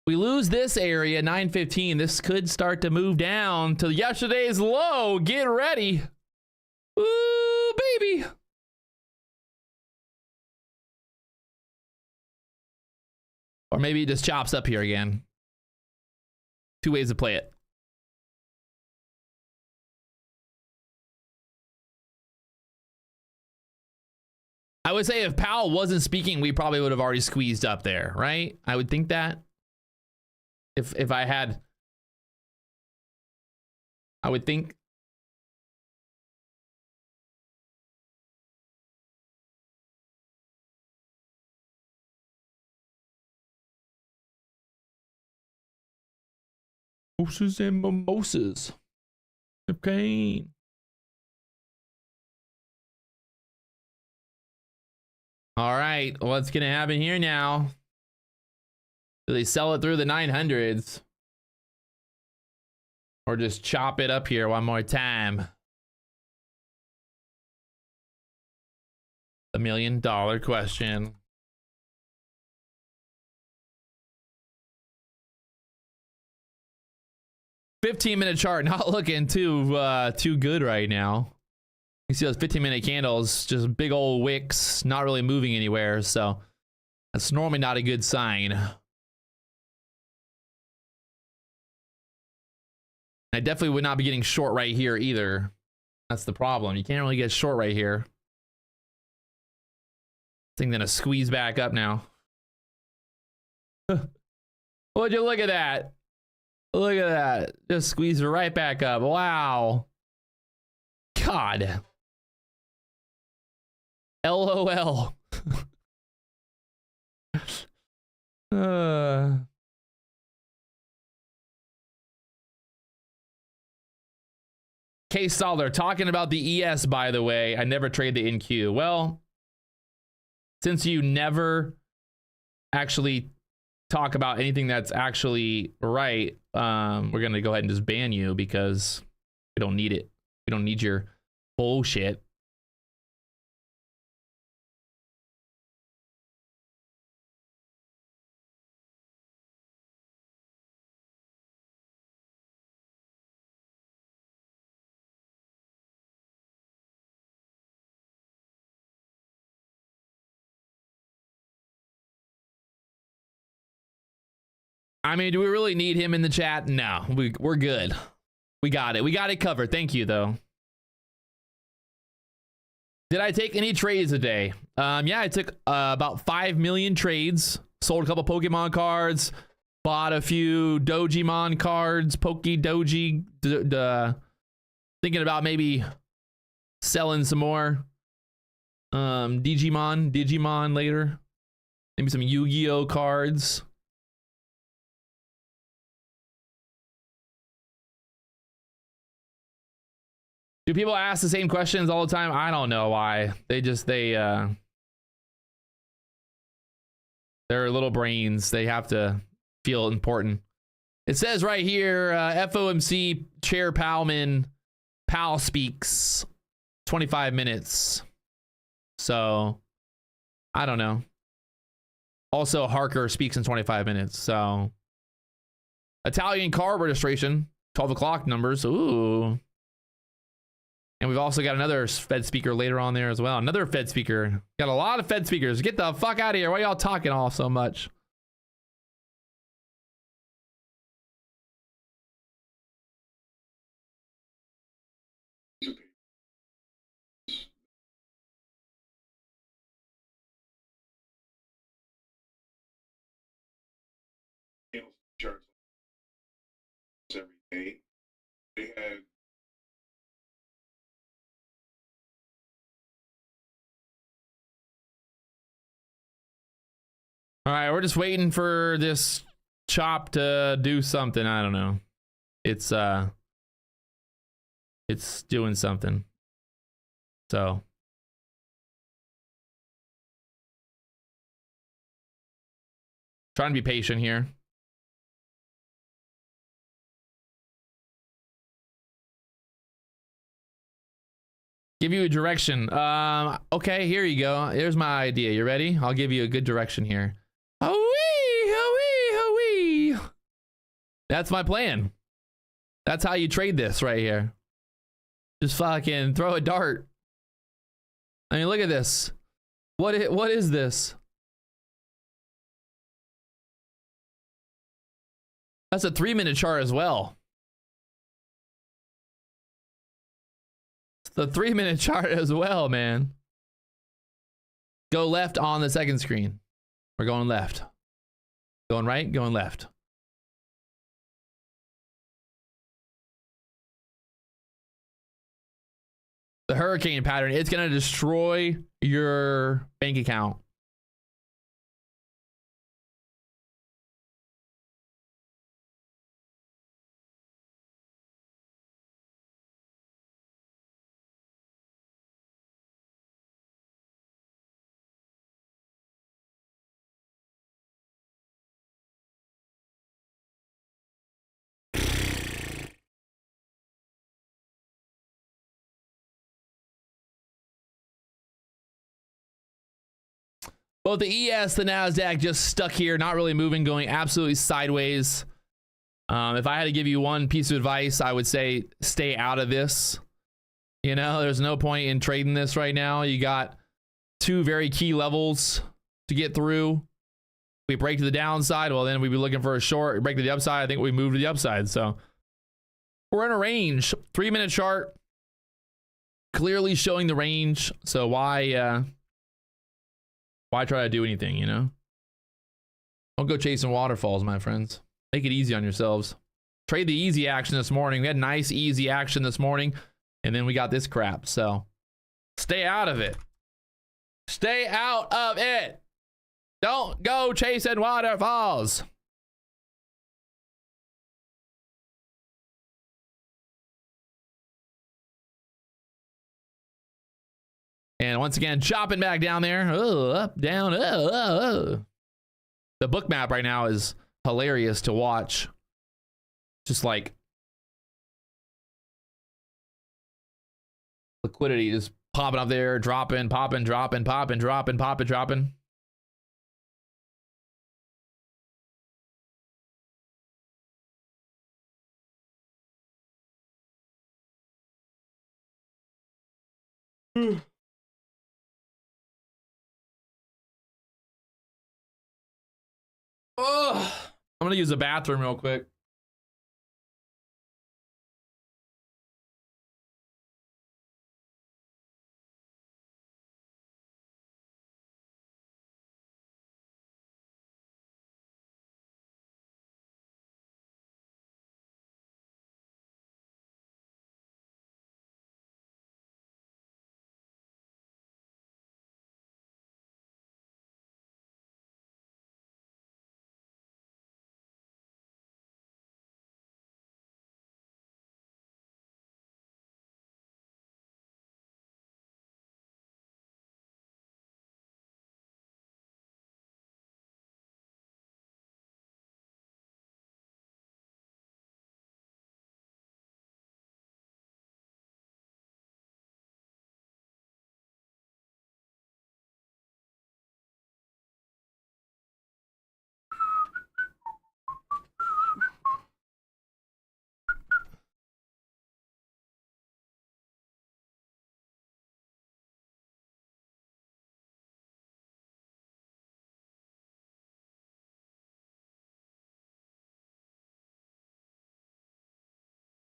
We lose this area, 915. This could start to move down to yesterday's low. Get ready. Ooh, baby. Or maybe it just chops up here again. Two ways to play it. I would say if Powell wasn't speaking, we probably would have already squeezed up there, right? I would think that. If I had, I would think. Mimosas and mimosas. Okay. All right, what's gonna happen here now? Do they sell it through the 900s? Or just chop it up here one more time? $1 million question. $15-minute chart not looking too good right now. You see those 15-minute candles, just big old wicks, not really moving anywhere, so that's normally not a good sign. I definitely would not be getting short right here either. That's the problem. You can't really get short right here. Thing gonna squeeze back up now. Would you look at that? Look at that. Just squeeze it right back up. Wow. God. LOL. K-Stall, they're talking about the ES, by the way. I never trade the NQ. Well, since you never actually talk about anything that's actually right, we're gonna go ahead and just ban you because we don't need it. We don't need your bullshit. I mean, do we really need him in the chat? No, we're good. We got it. We got it covered. Thank you, though. Did I take any trades today? Yeah, I took about 5 million trades. Sold a couple Pokemon cards. Bought a few Dojimon cards. Doji. Thinking about maybe selling some more. Digimon later. Maybe some Yu-Gi-Oh cards. Do people ask the same questions all the time? I don't know why. They're little brains. They have to feel important. It says right here, FOMC Chair Powell speaks 25 minutes. So, I don't know. Also, Harker speaks in 25 minutes. So, Italian car registration, 12 o'clock numbers. Ooh. And we've also got another Fed speaker later on there as well. Another Fed speaker. Got a lot of Fed speakers. Get the fuck out of here. Why y'all talking all so much? Every day. They had all right, we're just waiting for this chop to do something. I don't know. It's doing something. So trying to be patient here. Give you a direction. Okay, here you go. Here's my idea. You ready? I'll give you a good direction here. That's my plan. That's how you trade this right here. Just fucking throw a dart. I mean, look at this. What is this? That's a 3-minute chart as well. It's the 3-minute chart as well, man. Go left on the second screen. We're going left. Going right, going left. The hurricane pattern, it's going to destroy your bank account. Both the ES, the NASDAQ just stuck here, not really moving, going absolutely sideways. If I had to give you one piece of advice, I would say stay out of this. You know, there's no point in trading this right now. You got two very key levels to get through. If we break to the downside, well, then we'd be looking for a short. Break to the upside, I think we move to the upside. So we're in a range. 3-minute chart, clearly showing the range. So why try to do anything, you know? Don't go chasing waterfalls, my friends. Make it easy on yourselves. Trade the easy action this morning. We had nice, easy action this morning, and then we got this crap. So stay out of it. Stay out of it. Don't go chasing waterfalls. And once again, chopping back down there. Oh, up, down. The book map right now is hilarious to watch. Just like liquidity just popping up there, dropping, popping, dropping, popping, dropping, popping, dropping. Oh, I'm gonna use the bathroom real quick.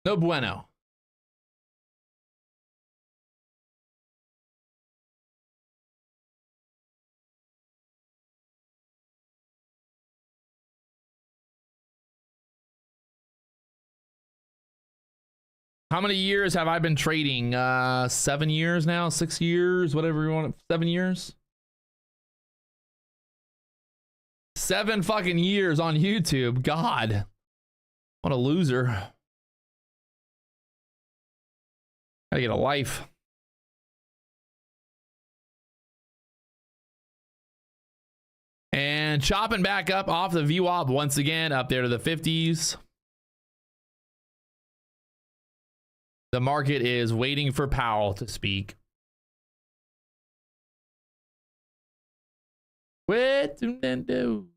No bueno. How many years have I been trading? 7 years now, 6 years, whatever you want. 7 years. 7 fucking years on YouTube. God. What a loser. Gotta get a life. And chopping back up off the VWAP once again, up there to the 50s. The market is waiting for Powell to speak. What do?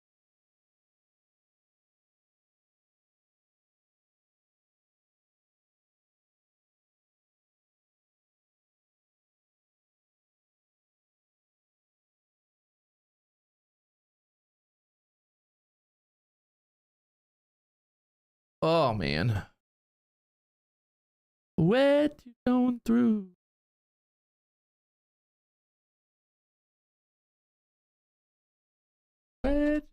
Oh man. What you going through? What?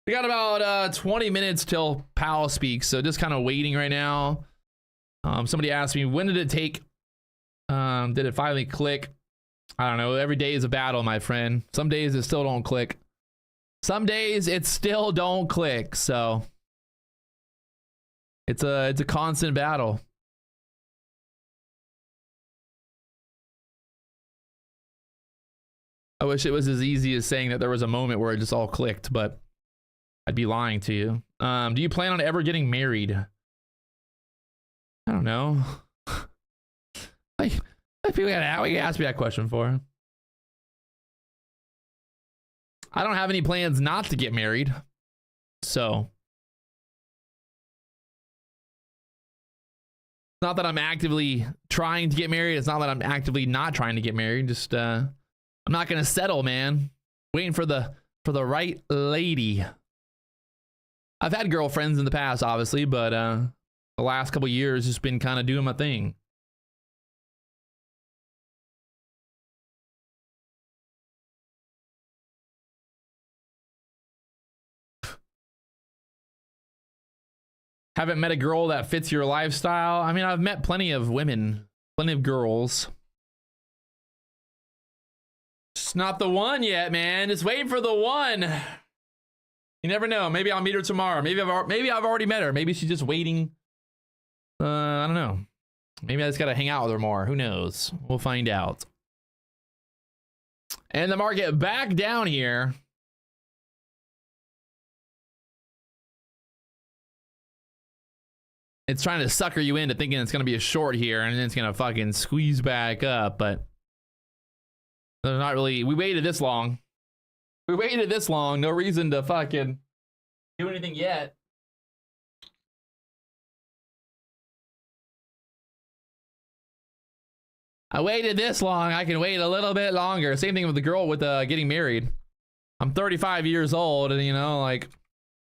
We got about 20 minutes till Powell speaks, so just kind of waiting right now. Somebody asked me, when did it take? Did it finally click? I don't know. Every day is a battle, my friend. Some days it still don't click. Some days it still don't click. So it's a constant battle. I wish it was as easy as saying that there was a moment where it just all clicked, but I'd be lying to you. Do you plan on ever getting married? I don't know. Like, people gotta ask me that question for. I don't have any plans not to get married, so it's not that I'm actively trying to get married. It's not that I'm actively not trying to get married. Just I'm not gonna settle, man. Waiting for the right lady. I've had girlfriends in the past, obviously, but the last couple years just been kind of doing my thing. Haven't met a girl that fits your lifestyle. I mean, I've met plenty of women, plenty of girls. Just not the one yet, man. Just waiting for the one. You never know. Maybe I'll meet her tomorrow. Maybe I've already met her. Maybe she's just waiting. I don't know. Maybe I just gotta hang out with her more. Who knows? We'll find out. And the market back down here. It's trying to sucker you into thinking it's going to be a short here, and then it's going to fucking squeeze back up, but there's not really. We waited this long. We waited this long. No reason to fucking do anything yet. I waited this long. I can wait a little bit longer. Same thing with the girl with getting married. I'm 35 years old, and you know, like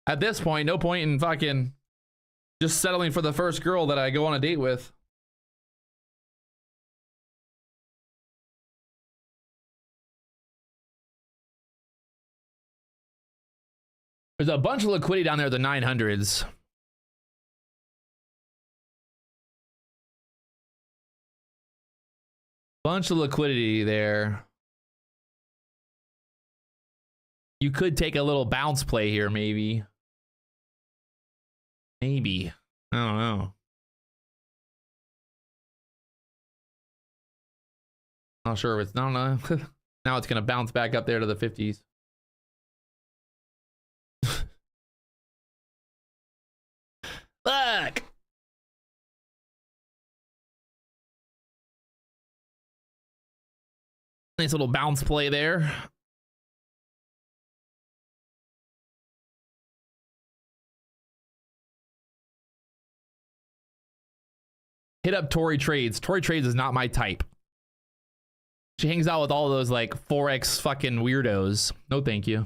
at this point, no point in fucking just settling for the first girl that I go on a date with. There's a bunch of liquidity down there, the 900s. Bunch of liquidity there. You could take a little bounce play here, maybe. Maybe. I don't know. Not sure if it's not. Now it's going to bounce back up there to the 50s. Look. Nice little bounce play there. Hit up Tori Trades. Tori Trades is not my type. She hangs out with all those like Forex fucking weirdos. No, thank you.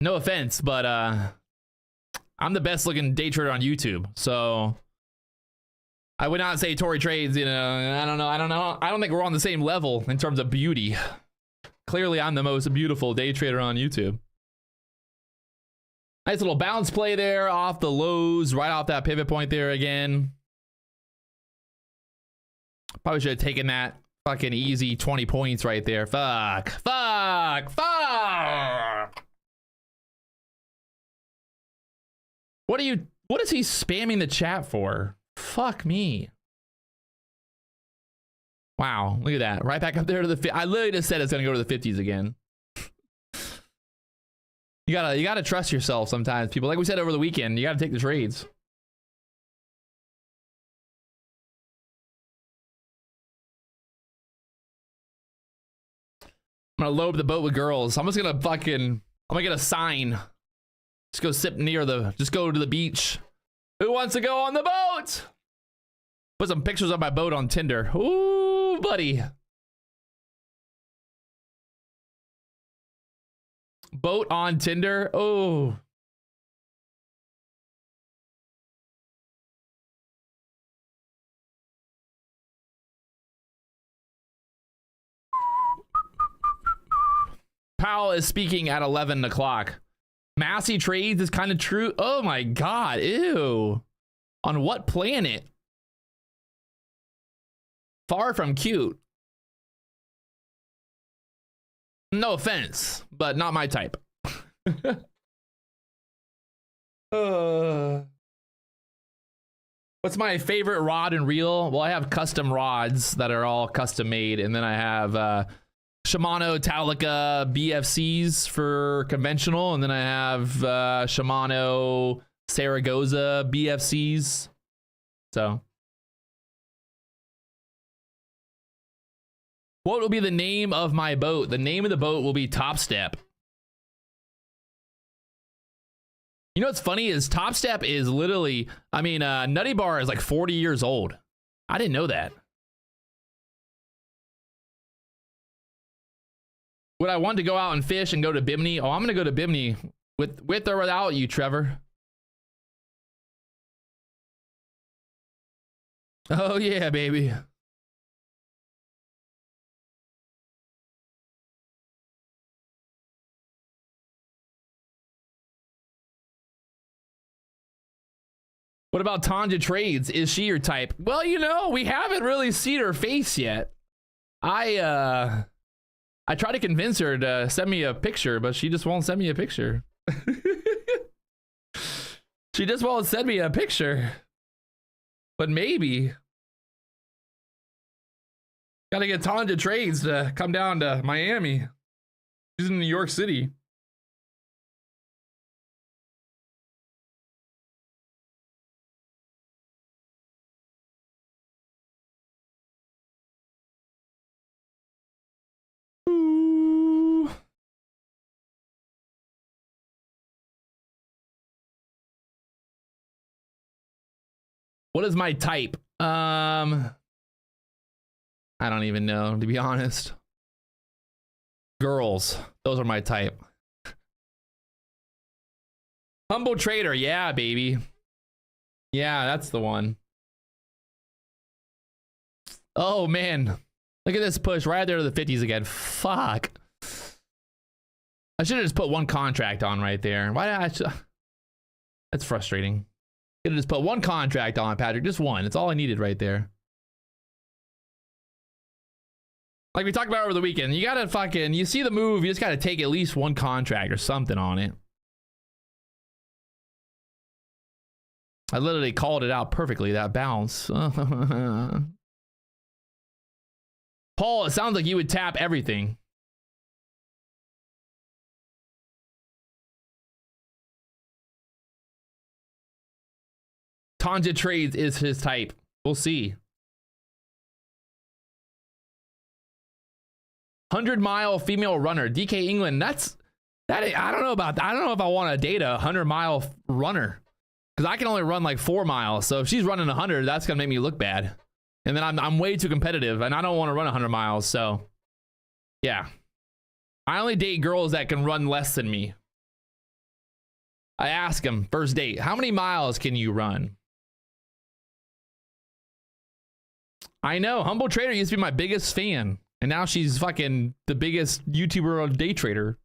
No offense, but I'm the best looking day trader on YouTube. So I would not say Tori Trades, you know, I don't know. I don't think we're on the same level in terms of beauty. Clearly, I'm the most beautiful day trader on YouTube. Nice little bounce play there off the lows, right off that pivot point there again. Probably should have taken that fucking easy 20 points right there. Fuck. Fuck. Fuck. What is he spamming the chat for? Fuck me. Wow, look at that. Right back up there to the I literally just said it's gonna go to the 50s again. You gotta trust yourself sometimes, people. Like we said over the weekend, you gotta take the trades. I'm gonna load up the boat with girls. I'm gonna get a sign. Just go sit near just go to the beach. Who wants to go on the boat? Put some pictures of my boat on Tinder. Ooh, buddy. Boat on Tinder. Oh. Powell is speaking at 11 o'clock. Massey trades is kind of true. Oh my God. Ew. On what planet? Far from cute. No offense, but not my type. What's my favorite rod and reel? Well, I have custom rods that are all custom made, and then I have Shimano Talica BFCs for conventional, and then I have Shimano Saragossa BFCs. So, what will be the name of my boat? The name of the boat will be Topstep. You know what's funny is Topstep is literally, I mean, Nutty Bar is like 40 years old. I didn't know that. Would I want to go out and fish and go to Bimini? Oh, I'm gonna go to Bimini with or without you, Trevor. Oh yeah, baby. What about Tanja Trades? Is she your type? Well, you know, we haven't really seen her face yet. I tried to convince her to send me a picture, but she just won't send me a picture. She just won't send me a picture. But maybe. Gotta get Tanja Trades to come down to Miami. She's in New York City. What is my type? I don't even know, to be honest. Girls, those are my type. Humble trader, yeah, baby. Yeah, that's the one. Oh man, look at this push right there to the 50s again. Fuck. I should have just put one contract on right there. Why did I? That's frustrating. Could have just put one contract on, Patrick. Just one. It's all I needed right there. Like we talked about over the weekend, you gotta fucking, you see the move, you just gotta take at least one contract or something on it. I literally called it out perfectly, that bounce. Paul, it sounds like you would tap everything. Tanja Trades is his type. We'll see. 100-mile female runner, DK England. I don't know about that. I don't know if I want to date a 100-mile runner, because I can only run like 4 miles. So if she's running 100, that's gonna make me look bad. And then I'm way too competitive, and I don't want to run 100 miles. So yeah, I only date girls that can run less than me. I ask them first date, how many miles can you run? I know, Humble Trader used to be my biggest fan, and now she's fucking the biggest YouTuber on day trader.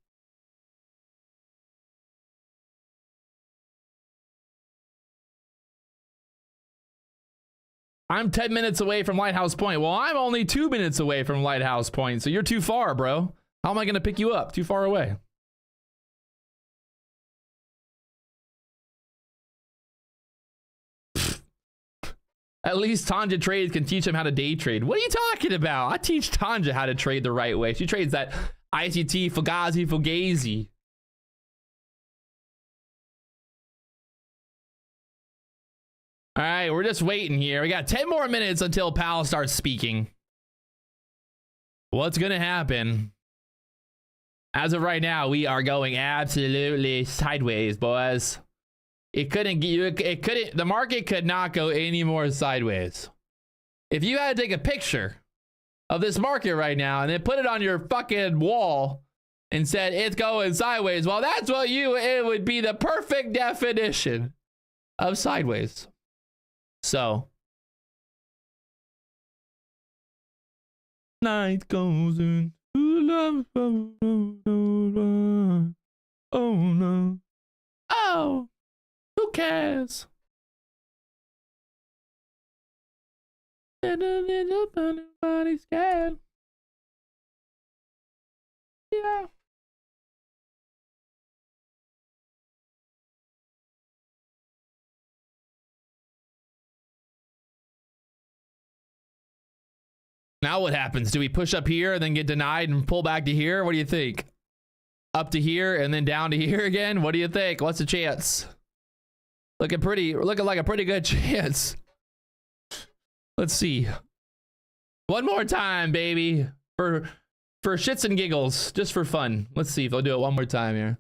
I'm 10 minutes away from Lighthouse Point. Well, I'm only 2 minutes away from Lighthouse Point, so you're too far, bro. How am I going to pick you up? Too far away. At least Tanja Trades can teach him how to day trade. What are you talking about? I teach Tanja how to trade the right way. She trades that ICT Fugazi. All right, we're just waiting here. We got 10 more minutes until Powell starts speaking. What's gonna happen? As of right now, we are going absolutely sideways, boys. It couldn't the market could not go any more sideways. If you had to take a picture of this market right now and then put it on your fucking wall and said it's going sideways, well, that's what it would be the perfect definition of sideways. So night goes into love. Oh no. Oh, who cares? Nobody's scared. Yeah. Now what happens? Do we push up here and then get denied and pull back to here? What do you think? Up to here and then down to here again? What do you think? What's the chance? Looking like a pretty good chance. Let's see. One more time, baby. For shits and giggles, just for fun. Let's see if they'll do it one more time here.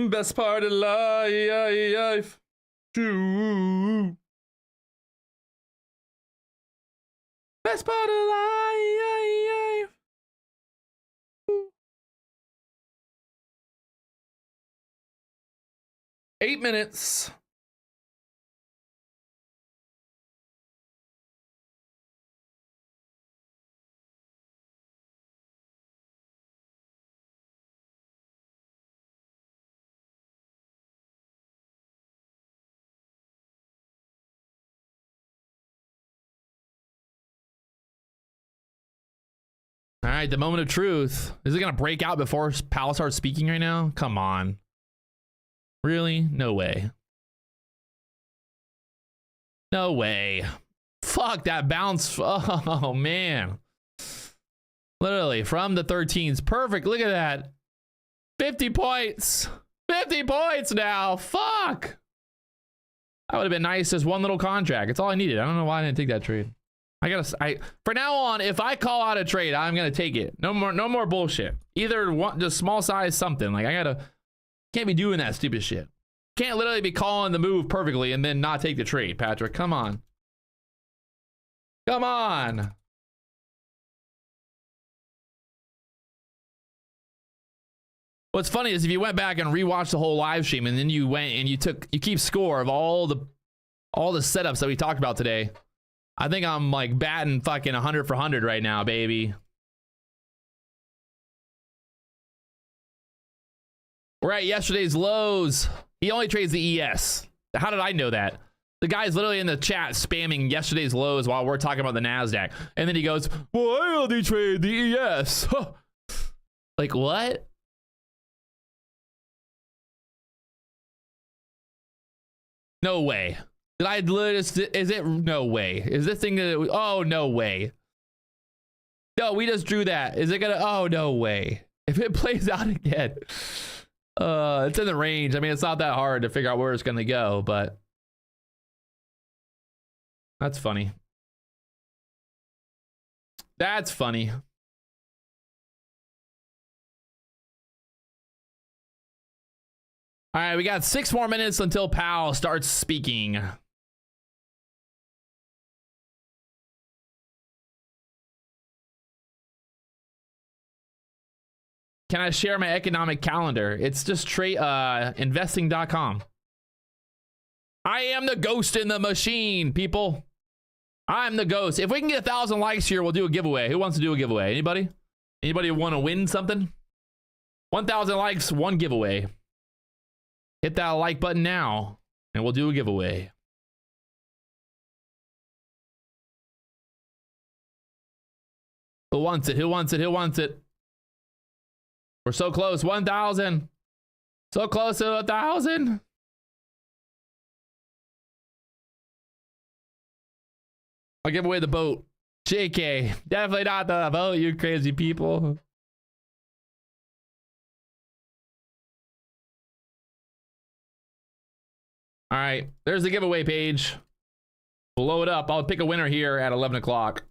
Best part of life. True. Best part of life. 8 minutes. All right, the moment of truth. Is it gonna break out before Powell starts speaking right now? Come on. Really? No way. No way. Fuck that bounce. Oh man. Literally from the 13s. Perfect. Look at that. 50 points. 50 points now. Fuck. That would have been nice. Just one little contract. It's all I needed. I don't know why I didn't take that trade. For now on, if I call out a trade, I'm gonna take it. No more bullshit. Either one, just small size something. Like can't be doing that stupid shit. Can't literally be calling the move perfectly and then not take the trade, Patrick. Come on. Come on. What's funny is if you went back and rewatched the whole live stream and then you went and you keep score of all the setups that we talked about today. I think I'm like batting fucking 100 for 100 right now, baby. We're at yesterday's lows. He only trades the ES. How did I know that? The guy's literally in the chat spamming yesterday's lows while we're talking about the NASDAQ. And then he goes, well, I only trade the ES. Like, what? No way. Did I literally, is it, no way. Is this thing, oh, no way. No, we just drew that. Is it gonna, oh, no way. If it plays out again. It's in the range. I mean, it's not that hard to figure out where it's gonna go, but that's funny. That's funny. All right, we got 6 more minutes until Powell starts speaking. Can I share my economic calendar? It's just investing.com. I am the ghost in the machine, people. I'm the ghost. If we can get 1,000 likes here, we'll do a giveaway. Who wants to do a giveaway? Anybody? Anybody want to win something? 1,000 likes, one giveaway. Hit that like button now, and we'll do a giveaway. Who wants it? Who wants it? Who wants it? We're so close. 1,000. So close to 1,000. I'll give away the boat. JK. Definitely not the boat, you crazy people. All right. There's the giveaway page. Blow it up. I'll pick a winner here at 11 o'clock.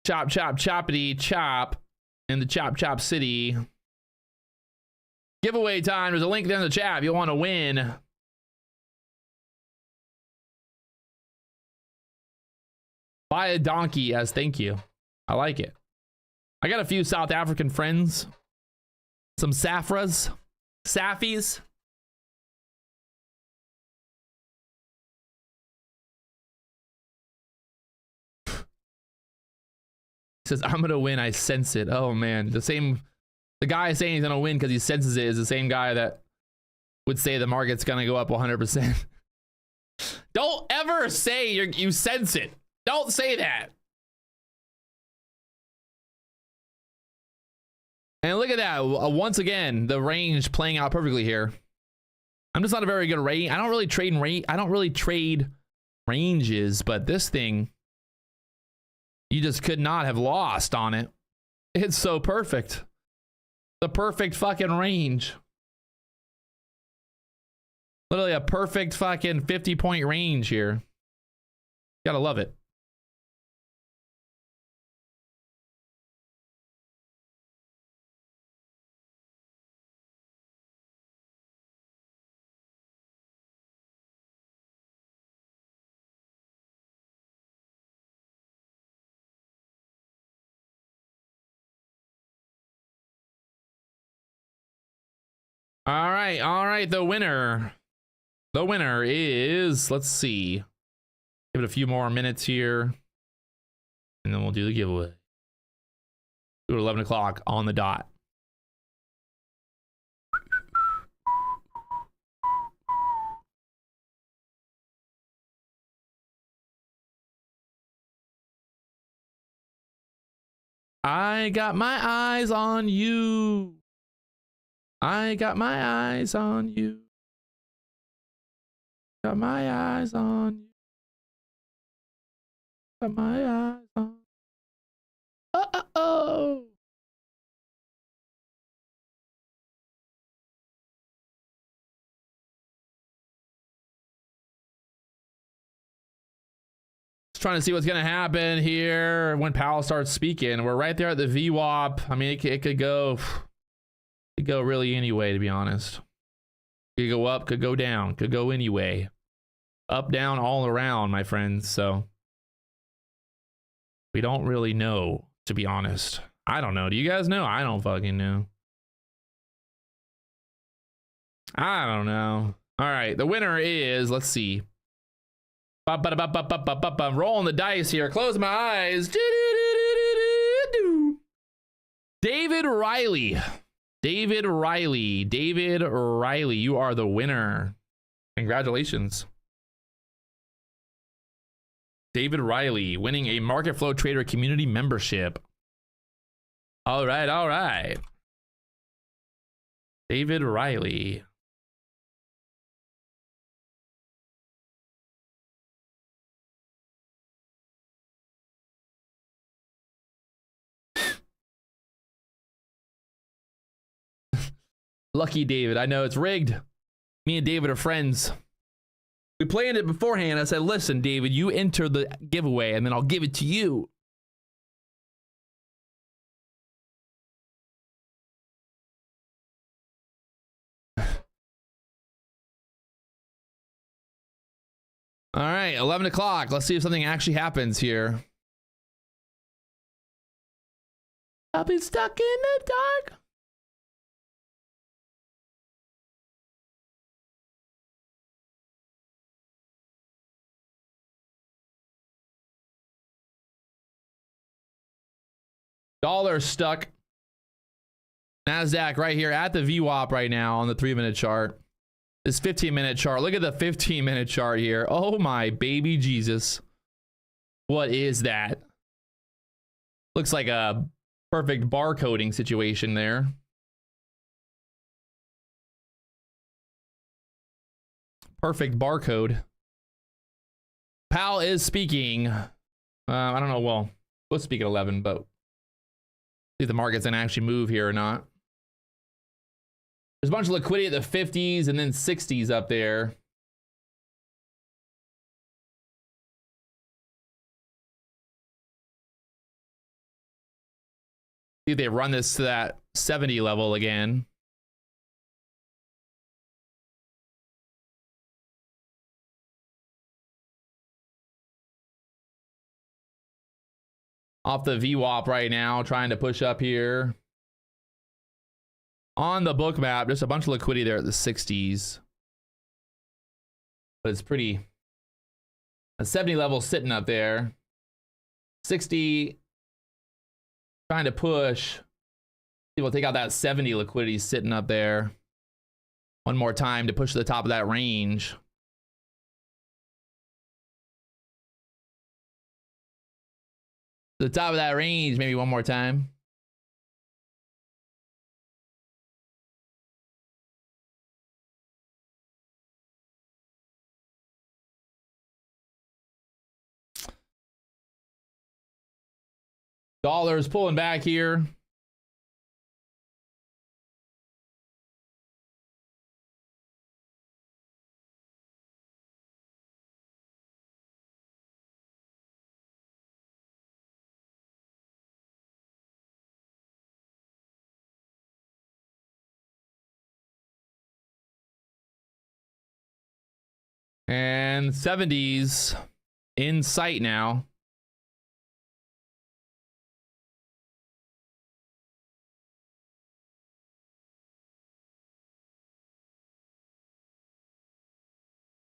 Chop, chop, choppity, chop in the Chop Chop City. Giveaway time. There's a link there in the chat if you want to win. Buy a donkey as thank you. I like it. I got a few South African friends. Some Safras. Safis. Says, I'm gonna win, I sense it. Oh man, the guy saying he's gonna win because he senses it is the same guy that would say the market's gonna go up 100%. Don't ever say you sense it. Don't say that. And look at that, once again, the range playing out perfectly here. I'm just not a very good range. I don't really trade ranges, but this thing, you just could not have lost on it. It's so perfect. The perfect fucking range. Literally a perfect fucking 50-point range here. Gotta love it. All right, the winner is, let's see, give it a few more minutes here, and then we'll do the giveaway. Do it 11 o'clock on the dot. I got my eyes on you. I got my eyes on you. Got my eyes on you. Got my eyes on. Uh-oh. Just trying to see what's gonna happen here when Powell starts speaking. We're right there at the VWAP. I mean, it could go. Could go really anyway, to be honest. Could go up, could go down, could go anyway. Up, down, all around, my friends. So we don't really know, to be honest. I don't know. Do you guys know? I don't fucking know. I don't know. All right, the winner is, let's see. Rolling the dice here. Close my eyes. David Riley. David Riley, you are the winner. Congratulations. David Riley winning a Market Flow Trader community membership. All right. David Riley. Lucky David. I know it's rigged. Me and David are friends. We planned it beforehand. I said, listen, David, you enter the giveaway and then I'll give it to you. All right, 11 o'clock. Let's see if something actually happens here. I've been stuck in the dark. Dollar stuck. NASDAQ right here at the VWAP right now on the 3-minute chart. This 15-minute chart. Look at the 15-minute chart here. Oh my baby Jesus. What is that? Looks like a perfect barcoding situation there. Perfect barcode. Powell is speaking. I don't know. Well, we'll speak at 11, but see if the market's gonna actually move here or not. There's a bunch of liquidity at the 50s and then 60s up there. See if they run this to that 70 level again. Off the VWAP right now, trying to push up here. On the book map, there's a bunch of liquidity there at the 60s. But it's pretty... A 70 level sitting up there. 60... Trying to push. People take out that 70 liquidity sitting up there. One more time to push to the top of that range. The top of that range, maybe one more time. Dollars pulling back here. And 70s in sight now.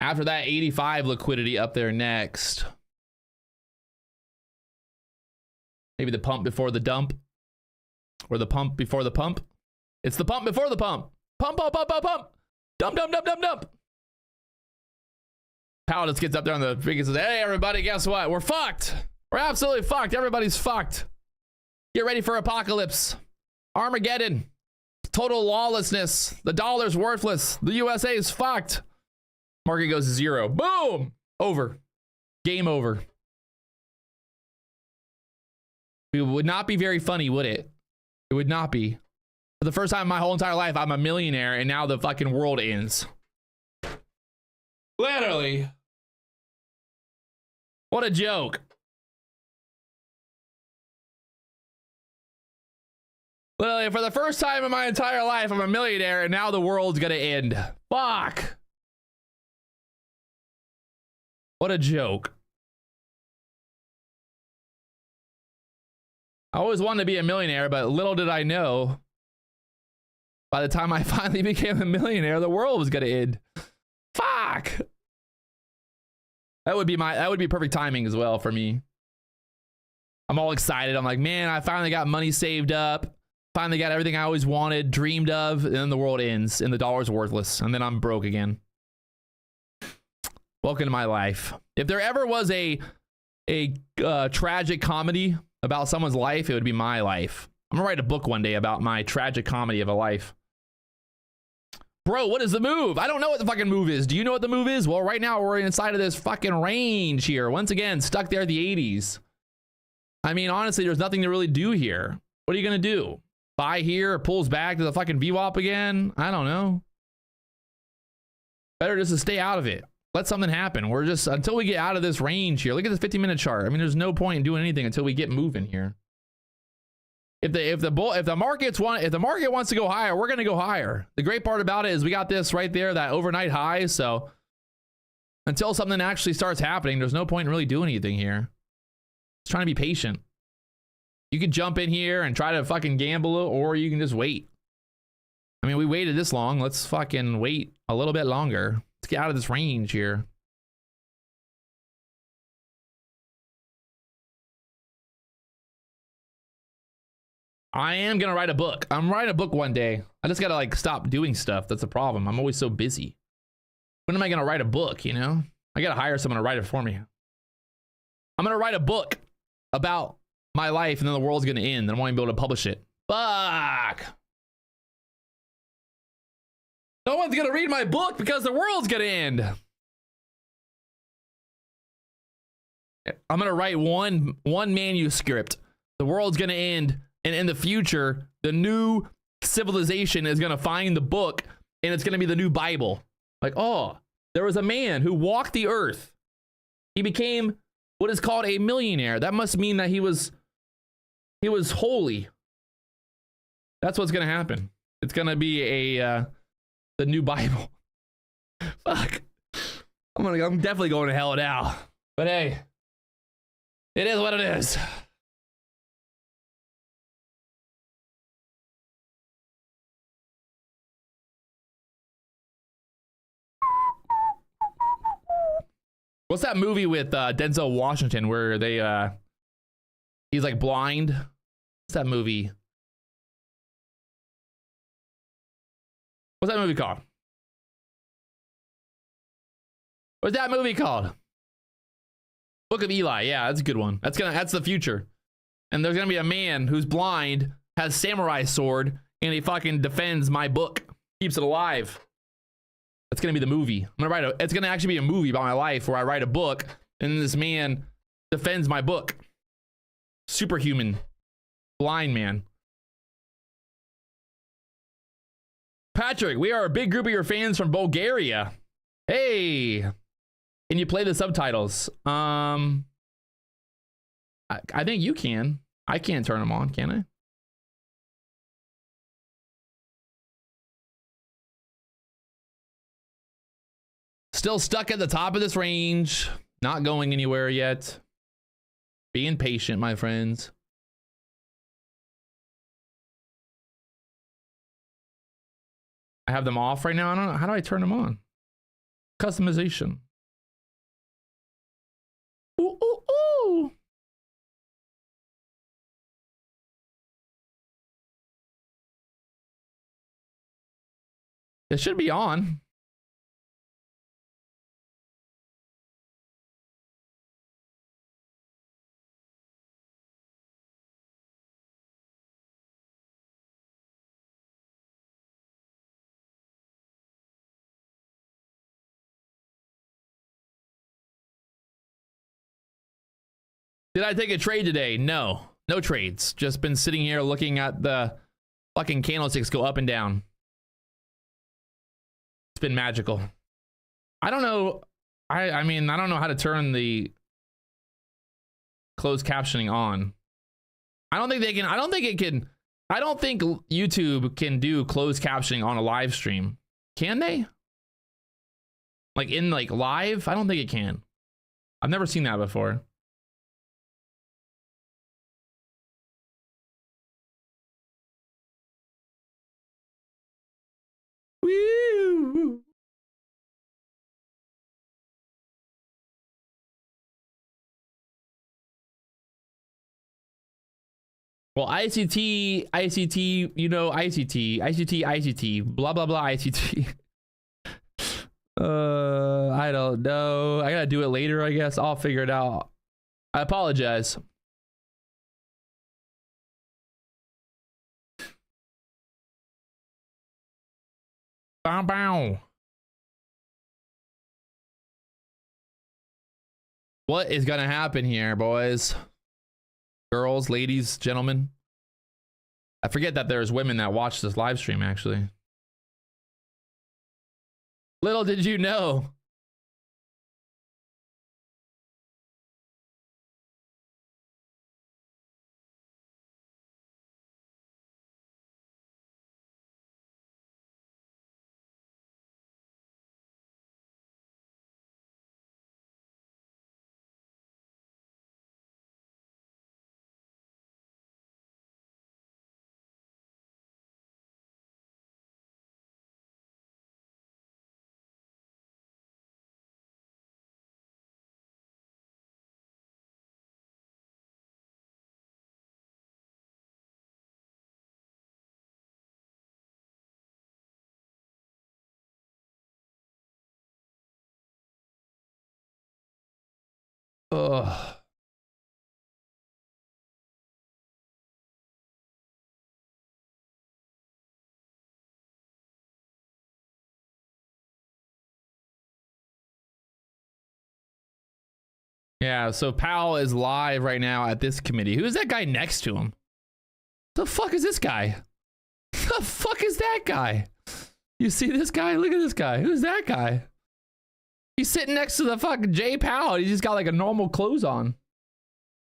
After that, 85 liquidity up there next. Maybe the pump before the dump. Or the pump before the pump. It's the pump before the pump. Pump, pump, pump, pump, pump. Dump, dump, dump, dump, dump. Powell just gets up there on the big and says, hey, everybody, guess what? We're fucked. We're absolutely fucked. Everybody's fucked. Get ready for apocalypse. Armageddon. Total lawlessness. The dollar's worthless. The USA is fucked. Market goes to 0. Boom! Over. Game over. It would not be very funny, would it? It would not be. For the first time in my whole entire life, I'm a millionaire, and now the fucking world ends. Literally. What a joke. Literally, for the first time in my entire life, I'm a millionaire, and now the world's gonna end. Fuck. What a joke. I always wanted to be a millionaire, but little did I know, by the time I finally became a millionaire, the world was gonna end. Fuck. That would be perfect timing as well for me. I'm all excited. I'm like, man, I finally got money saved up. Finally got everything I always wanted, dreamed of, and then the world ends and the dollar's worthless, and then I'm broke again. Welcome to my life. If there ever was a tragic comedy about someone's life, it would be my life. I'm gonna write a book one day about my tragic comedy of a life. Bro, what is the move? I don't know what the fucking move is. Do you know what the move is? Well, right now we're inside of this fucking range here. Once again, stuck there at the 80s. I mean, honestly, there's nothing to really do here. What are you gonna do? buy here, it pulls back to the fucking VWAP again. I don't know. Better just to stay out of it. Let something happen. We're just, until we get out of this range here. Look at this 15-minute chart. I mean, there's no point in doing anything until we get moving here. If the market wants to go higher, we're gonna go higher. The great part about it is we got this right there, that overnight high. So until something actually starts happening, there's no point in really doing anything here. Just trying to be patient. You could jump in here and try to fucking gamble, or you can just wait. I mean, we waited this long. Let's fucking wait a little bit longer. Let's get out of this range here. I am gonna write a book. I'm writing a book one day. I just gotta like stop doing stuff. That's the problem. I'm always so busy. When am I gonna write a book, you know? I gotta hire someone to write it for me. I'm gonna write a book about my life, and then the world's gonna end, and I won't even be able to publish it. Fuck! No one's gonna read my book because the world's gonna end. I'm gonna write one manuscript. The world's gonna end, and in the future, the new civilization is gonna find the book, and it's gonna be the new Bible. Like, oh, there was a man who walked the earth. He became what is called a millionaire. That must mean that he was holy. That's what's gonna happen. It's gonna be the new Bible. Fuck. I'm definitely going to hell now. But hey, it is what it is. What's that movie with Denzel Washington where they he's like blind? What's that movie? What's that movie called? What's that movie called? Book of Eli. Yeah, that's a good one. That's the future. And there's gonna be a man who's blind, has samurai sword, and he fucking defends my book, keeps it alive. That's gonna be the movie. It's gonna actually be a movie about my life where I write a book and this man defends my book. Superhuman. Blind man. Patrick, we are a big group of your fans from Bulgaria. Hey, can you play the subtitles? I think you can. I can't turn them on, can I? Still stuck at the top of this range. Not going anywhere yet. Being patient, my friends. I have them off right now. I don't know. How do I turn them on? Customization. Ooh, ooh, ooh. It should be on. Did I take a trade today? No. No trades. Just been sitting here looking at the fucking candlesticks go up and down. It's been magical. I don't know. I mean, I don't know how to turn the closed captioning on. I don't think they can. I don't think it can. I don't think YouTube can do closed captioning on a live stream. Can they? Like in like live? I don't think it can. I've never seen that before. Woo! Well, ICT, you know, ICT, blah, blah, blah, ICT. I don't know. I gotta do it later, I guess. I'll figure it out. I apologize. Bow, bow. What is gonna happen here, boys? Girls, ladies, gentlemen. I forget that there's women that watch this live stream, actually. Little did you know. Ugh. Yeah, so Powell is live right now at this committee. Who is that guy next to him? The fuck is this guy? The fuck is that guy? You see this guy? Look at this guy. Who's that guy? He's sitting next to the fucking Jay Powell. He's just got like a normal clothes on.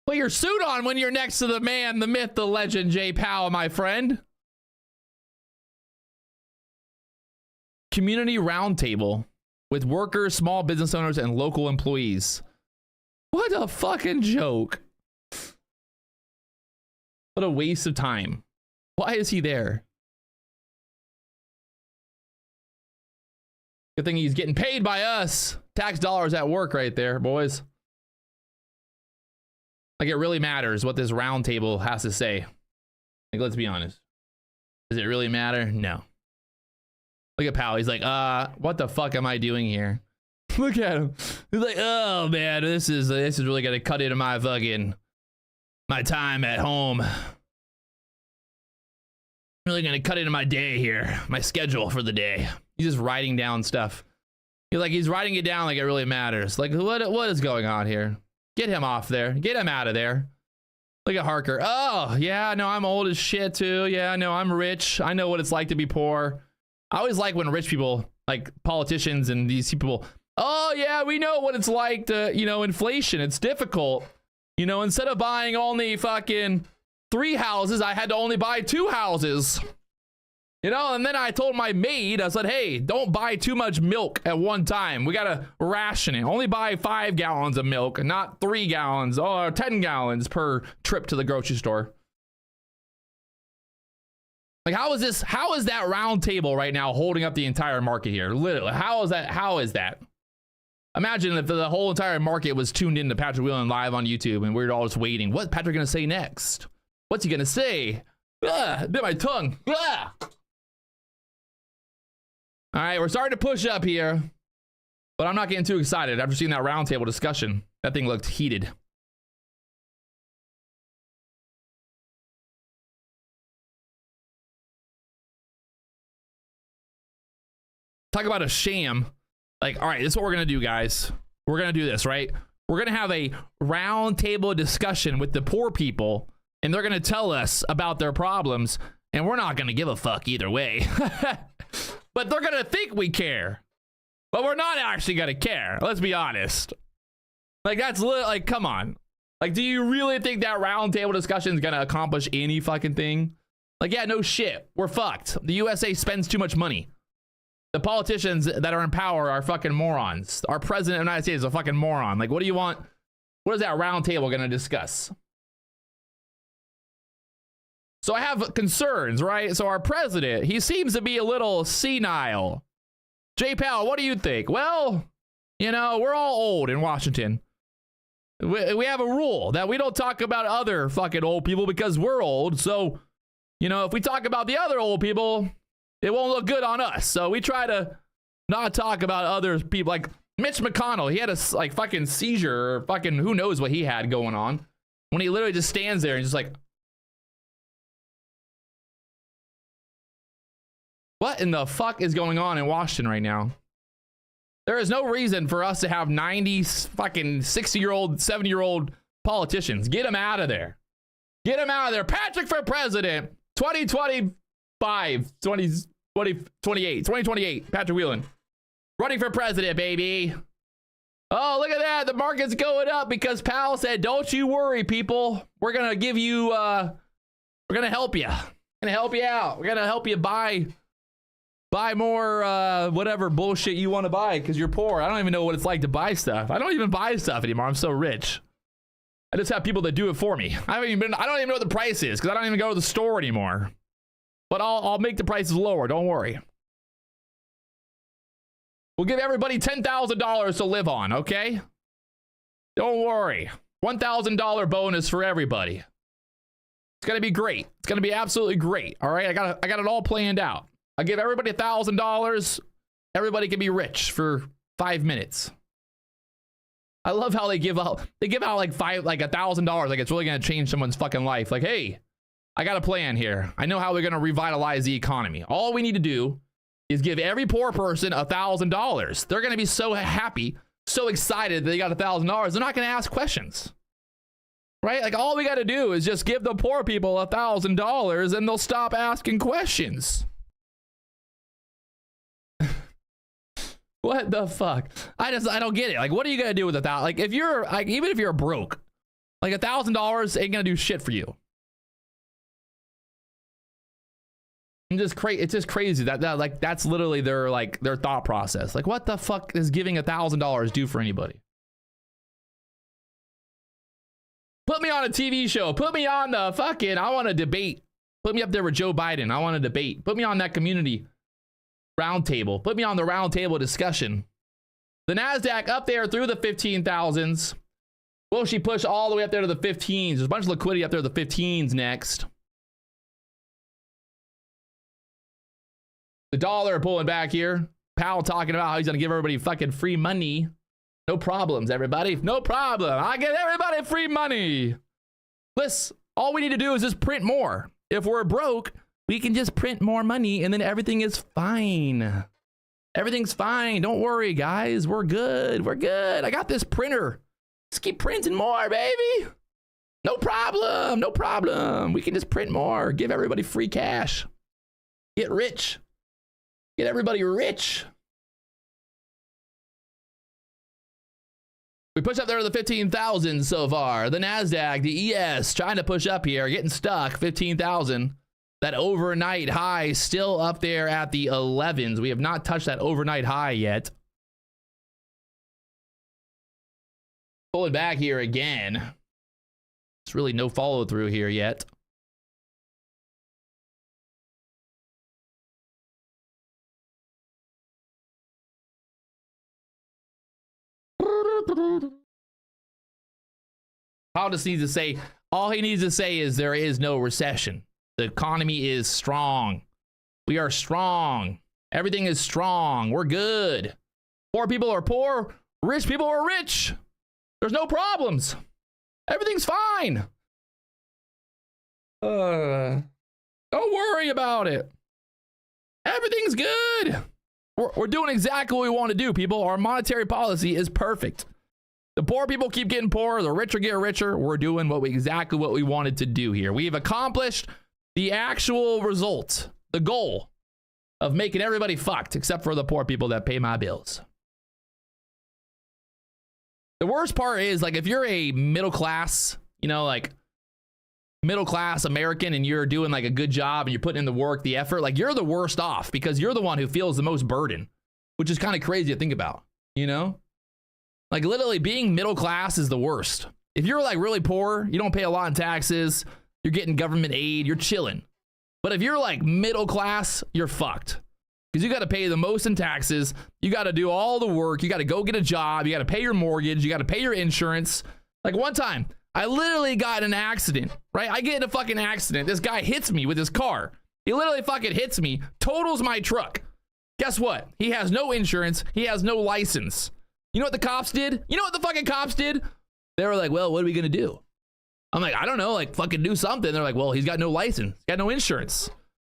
Put your suit on when you're next to the man, the myth, the legend, Jay Powell, my friend. Community roundtable with workers, small business owners, and local employees. What a fucking joke. What a waste of time. Why is he there? Good thing he's getting paid by us. Tax dollars at work right there, boys. Like, it really matters what this round table has to say. Like, let's be honest. Does it really matter? No. Look at Powell. He's like, what the fuck am I doing here? Look at him. He's like, oh man, this is really gonna cut into my time at home. Really gonna cut into my day here, my schedule for the day. He's just writing down stuff. He's writing it down like it really matters. Like, what is going on here? Get him off there. Get him out of there. Look at Harker. Oh yeah, no, I'm old as shit too. Yeah, no, I'm rich. I know what it's like to be poor. I always like when rich people, like politicians and these people, oh yeah, we know what it's like to, inflation. It's difficult. Instead of buying only fucking 3 houses, I had to only buy 2 houses. And then I told my maid, I said, hey, don't buy too much milk at one time. We gotta ration it. Only buy 5 gallons of milk, not 3 gallons or 10 gallons per trip to the grocery store. Like, how is that round table right now holding up the entire market here? Literally, how is that? Imagine if the whole entire market was tuned into Patrick Wieland live on YouTube and we're all just waiting. What's Patrick gonna say next? What's he gonna say? Bit my tongue. All right, we're starting to push up here, but I'm not getting too excited after seeing that roundtable discussion. That thing looked heated. Talk about a sham. Like, all right, this is what we're gonna do, guys. We're gonna do this, right? We're gonna have a roundtable discussion with the poor people, and they're gonna tell us about their problems, and we're not gonna give a fuck either way. But they're gonna think we care, but we're not actually gonna care. Let's be honest. Like, that's like, come on. Like, do you really think that roundtable discussion is gonna accomplish any fucking thing? Like, yeah, no shit. We're fucked. The USA spends too much money. The politicians that are in power are fucking morons. Our president of the United States is a fucking moron. Like, what do you want? What is that roundtable gonna discuss? So I have concerns, right? So our president, he seems to be a little senile. Jay Powell, what do you think? Well, we're all old in Washington. We have a rule that we don't talk about other fucking old people because we're old. So, if we talk about the other old people, it won't look good on us. So we try to not talk about other people. Like Mitch McConnell, he had a fucking seizure or fucking who knows what he had going on. When he literally just stands there and just like, what in the fuck is going on in Washington right now? There is no reason for us to have 90 fucking 60-year-old, 70-year-old politicians. Get them out of there. Get them out of there. Patrick for president. 2025, 2028, Patrick Wieland. Running for president, baby. Oh, look at that. The market's going up because Powell said, don't you worry, people. We're going to give you, we're going to help you. We're going to help you out. We're going to help you buy more, whatever bullshit you want to buy because you're poor. I don't even know what it's like to buy stuff. I don't even buy stuff anymore. I'm so rich. I just have people that do it for me. I don't even know what the price is because I don't even go to the store anymore. But I'll make the prices lower. Don't worry. We'll give everybody $10,000 to live on, okay? Don't worry. $1,000 bonus for everybody. It's gonna be great. It's gonna be absolutely great. All right, I got it all planned out. I give everybody $1,000. Everybody can be rich for 5 minutes. I love how they give out like $1,000, like it's really gonna change someone's fucking life. Like, hey, I got a plan here. I know how we're gonna revitalize the economy. All we need to do is give every poor person $1,000. They're gonna be so happy, so excited that they got $1,000. They're not gonna ask questions, right? Like all we gotta do is just give the poor people $1,000 and they'll stop asking questions. What the fuck? I don't get it. Like, what are you gonna do with $1,000? Like, if you're like, even if you're broke, like $1,000 ain't gonna do shit for you. It's just crazy that like that's literally their thought process. Like, what the fuck is giving $1,000 do for anybody? Put me on a TV show. Put me on the fucking. I want to debate. Put me up there with Joe Biden. I want to debate. Put me on that community roundtable. Put me on the roundtable discussion. The NASDAQ up there through the 15,000s. Will she push all the way up there to the 15s? There's a bunch of liquidity up there to the 15s next. The dollar pulling back here. Powell talking about how he's going to give everybody fucking free money. No problems, everybody. No problem. I get everybody free money. Listen, all we need to do is just print more. If we're broke, we can just print more money and then everything is fine. Everything's fine. Don't worry, guys. We're good. We're good. I got this printer. Just keep printing more, baby. No problem. No problem. We can just print more. Give everybody free cash. Get rich. Get everybody rich. We push up there to the 15,000 so far. The NASDAQ, the ES, trying to push up here, getting stuck, 15,000. That overnight high still up there at the 11s. We have not touched that overnight high yet. Pulling back here again. It's really no follow through here yet. Paul just needs to say, all he needs to say is there is no recession. The economy is strong. We are strong. Everything is strong. We're good. Poor people are poor. Rich people are rich. There's no problems. Everything's fine. Don't worry about it. Everything's good. We're doing exactly what we want to do, people. Our monetary policy is perfect. The poor people keep getting poorer. The richer get richer. We're doing exactly what we wanted to do here. We've accomplished the actual result, the goal of making everybody fucked, except for the poor people that pay my bills. The worst part is, like, if you're a middle class, you know, like middle class American and you're doing like a good job and you're putting in the work, the effort, like you're the worst off because you're the one who feels the most burden, which is kind of crazy to think about, you know? Like literally being middle class is the worst. If you're like really poor, you don't pay a lot in taxes, you're getting government aid, you're chilling. But if you're like middle class, you're fucked. Because you got to pay the most in taxes, you got to do all the work, you got to go get a job, you got to pay your mortgage, you got to pay your insurance. Like one time, I literally got in an accident, right? I get in a fucking accident. This guy hits me with his car. He literally fucking hits me, totals my truck. Guess what? He has no insurance. He has no license. You know what the cops did? You know what the fucking cops did? They were like, well, what are we going to do? I'm like, I don't know, like fucking do something. They're like, well, he's got no license. He's got no insurance.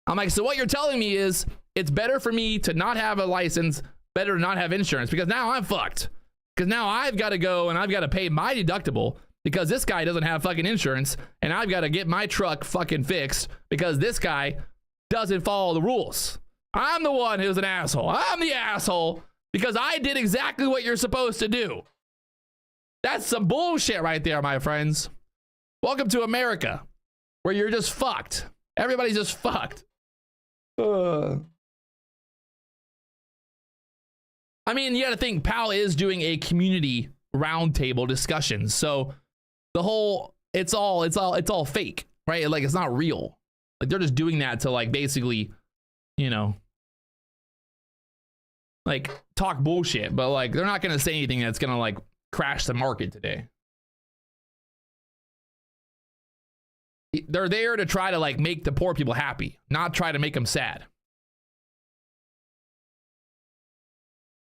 I'm like, so what you're telling me is it's better for me to not have a license, better to not have insurance because now I'm fucked. Because now I've got to go and I've got to pay my deductible. because this guy doesn't have fucking insurance, and I've got to get my truck fucking fixed because this guy doesn't follow the rules. I'm the one who's an asshole. I'm the asshole because I did exactly what you're supposed to do. That's some bullshit right there, my friends. Welcome to America, where you're just fucked. Everybody's just fucked. I mean, you got to think, Powell is doing a community roundtable discussion, so the whole it's all fake, right? Like, it's not real. Like, they're just doing that to, like, basically, you know, like, talk bullshit, but, like, they're not gonna say anything that's gonna, like, crash the market today. They're there to try to, like, make the poor people happy, not try to make them sad.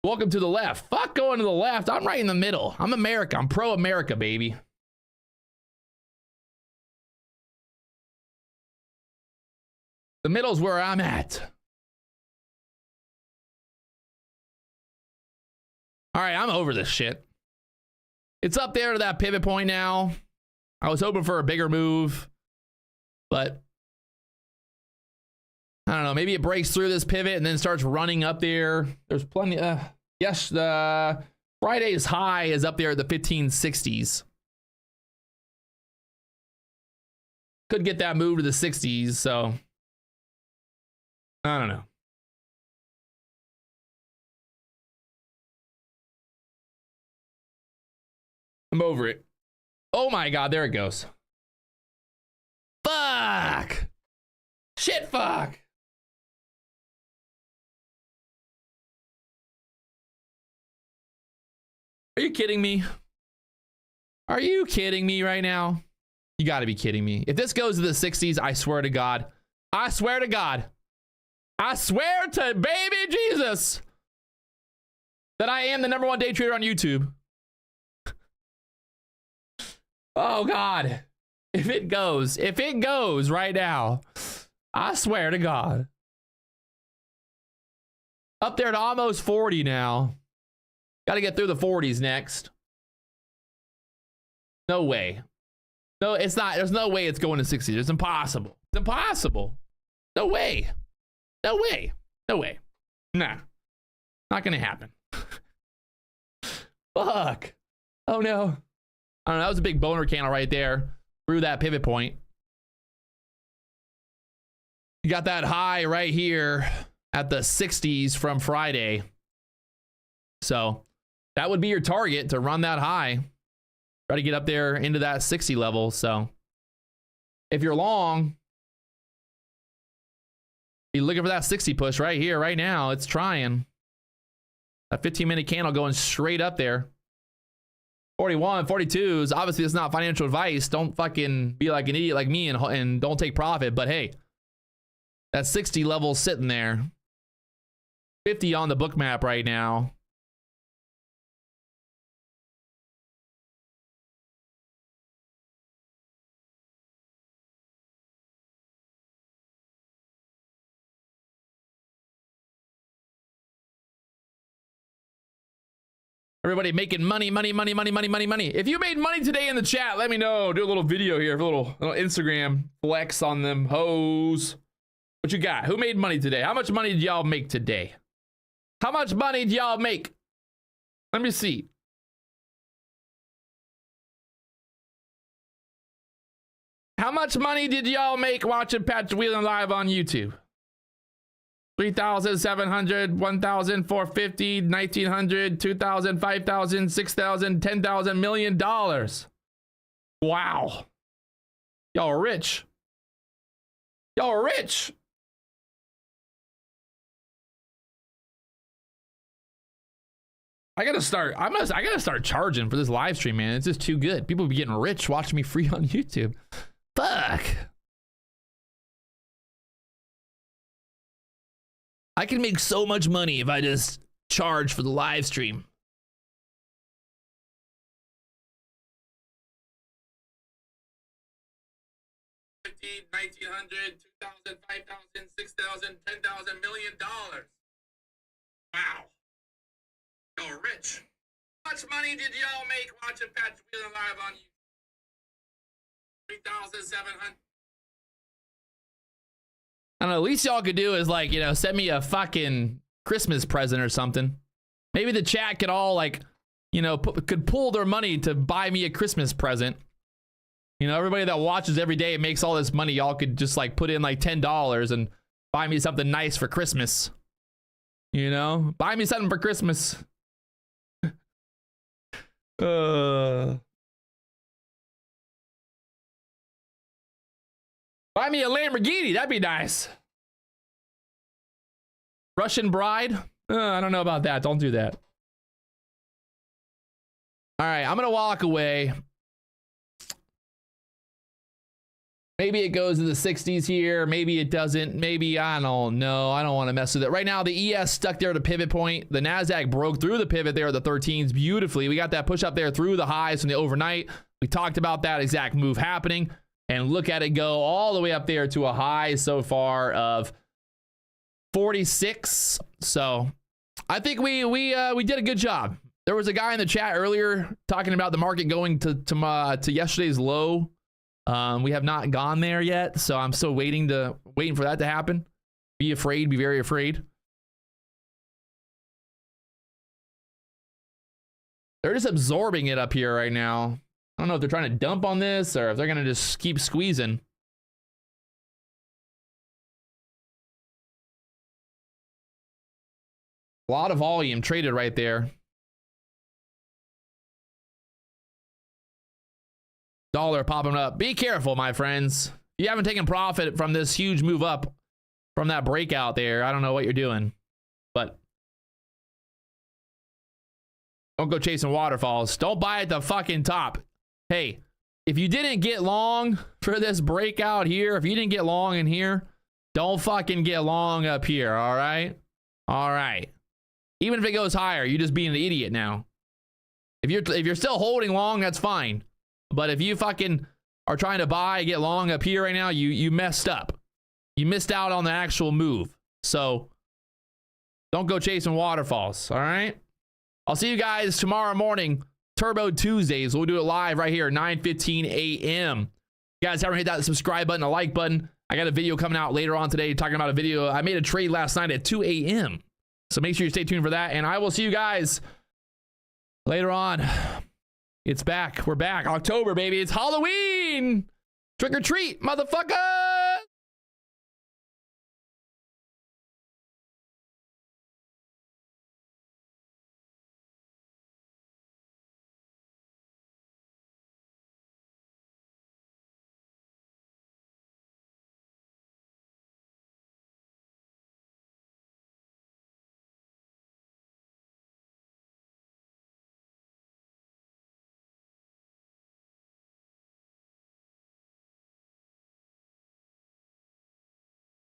Welcome to the left. Fuck going to the left. I'm right in the middle. I'm America. I'm pro-America, baby. The middle's where I'm at. All right, I'm over this shit. It's up there to that pivot point now. I was hoping for a bigger move, but I don't know. Maybe it breaks through this pivot and then starts running up there. There's plenty. Yes, the Friday's high is up there at the 1560s. Could get that move to the 60s, so I don't know. I'm over it. Oh my God, there it goes. Fuck. Shit, fuck. Are you kidding me? Are you kidding me right now? You got to be kidding me. If this goes to the 60s, I swear to God. I swear to God. I swear to baby Jesus that I am the #1 day trader on YouTube. Oh God. If it goes right now, I swear to God. Up there to almost 40 now. Got to get through the 40s next. No way. No, it's not. There's no way it's going to 60s. It's impossible. It's impossible. No way. No way. No way. Nah. Not going to happen. Fuck. Oh no. I don't know. That was a big boner candle right there. Through that pivot point. You got that high right here at the 60s from Friday. So that would be your target to run that high. Try to get up there into that 60 level. So if you're long, be looking for that 60 push right here, right now. It's trying. A 15-minute candle going straight up there. 41, 42s. Obviously, it's not financial advice. Don't fucking be like an idiot like me and don't take profit. But hey, that 60 level sitting there. 50 on the book map right now. Everybody making money. If you made money today in the chat, let me know. Do a little video here, a little Instagram flex on them hoes. What you got? Who made money today? How much money did y'all make today? How much money did y'all make? Let me see. How much money did y'all make watching Patrick Wieland live on YouTube? 3,700, 1,450, 1,900, 2,000, 5,000, 6,000, 10,000, $1 million. Wow. Y'all are rich. Y'all are rich. I gotta start charging for this live stream, man. It's just too good. People be getting rich watching me free on YouTube. Fuck. I can make so much money if I just charge for the live stream. $1,900, 2,000, 5,000, 6,000, 10,000, $1 million. Wow. Y'all rich. How much money did y'all make watching Patrick Wieland live on YouTube? 3,700. I don't know. At least y'all could do is like, you know, send me a fucking Christmas present or something. Maybe the chat could all like, you know, could pull their money to buy me a Christmas present. You know, everybody that watches every day and makes all this money, y'all could just like put in like $10 and buy me something nice for Christmas. You know, buy me something for Christmas. Buy me a Lamborghini. That'd be nice. Russian bride. I don't know about that. Don't do that. All right, I'm gonna walk away. Maybe it goes to the 60s here. Maybe it doesn't. Maybe, I don't know. I don't want to mess with it. Right now, the ES stuck there at a pivot point. The NASDAQ broke through the pivot there at the 13s beautifully. We got that push up there through the highs from the overnight. We talked about that exact move happening. And look at it go all the way up there to a high so far of 46. So I think we did a good job. There was a guy in the chat earlier talking about the market going to yesterday's low. We have not gone there yet, so I'm still waiting for that to happen. Be afraid, be very afraid. They're just absorbing it up here right now. I don't know if they're trying to dump on this or if they're gonna just keep squeezing. A lot of volume traded right there. Dollar popping up. Be careful, my friends. If you haven't taken profit from this huge move up from that breakout there, I don't know what you're doing, but don't go chasing waterfalls. Don't buy at the fucking top. Hey, if you didn't get long for this breakout here, if you didn't get long in here, don't fucking get long up here, all right? All right. Even if it goes higher, you're just being an idiot now. If you're still holding long, that's fine. But if you fucking are trying to buy, get long up here right now, you messed up. You missed out on the actual move. So don't go chasing waterfalls, all right? I'll see you guys tomorrow morning, Turbo Tuesdays. We'll do it live right here, 9:15 a.m. You guys haven't hit that subscribe button, the like button. I got a video coming out later on today talking about a video. I made a trade last night at 2 a.m. So make sure you stay tuned for that. And I will see you guys later on. It's back. We're back. October, baby. It's Halloween. Trick or treat, motherfucker.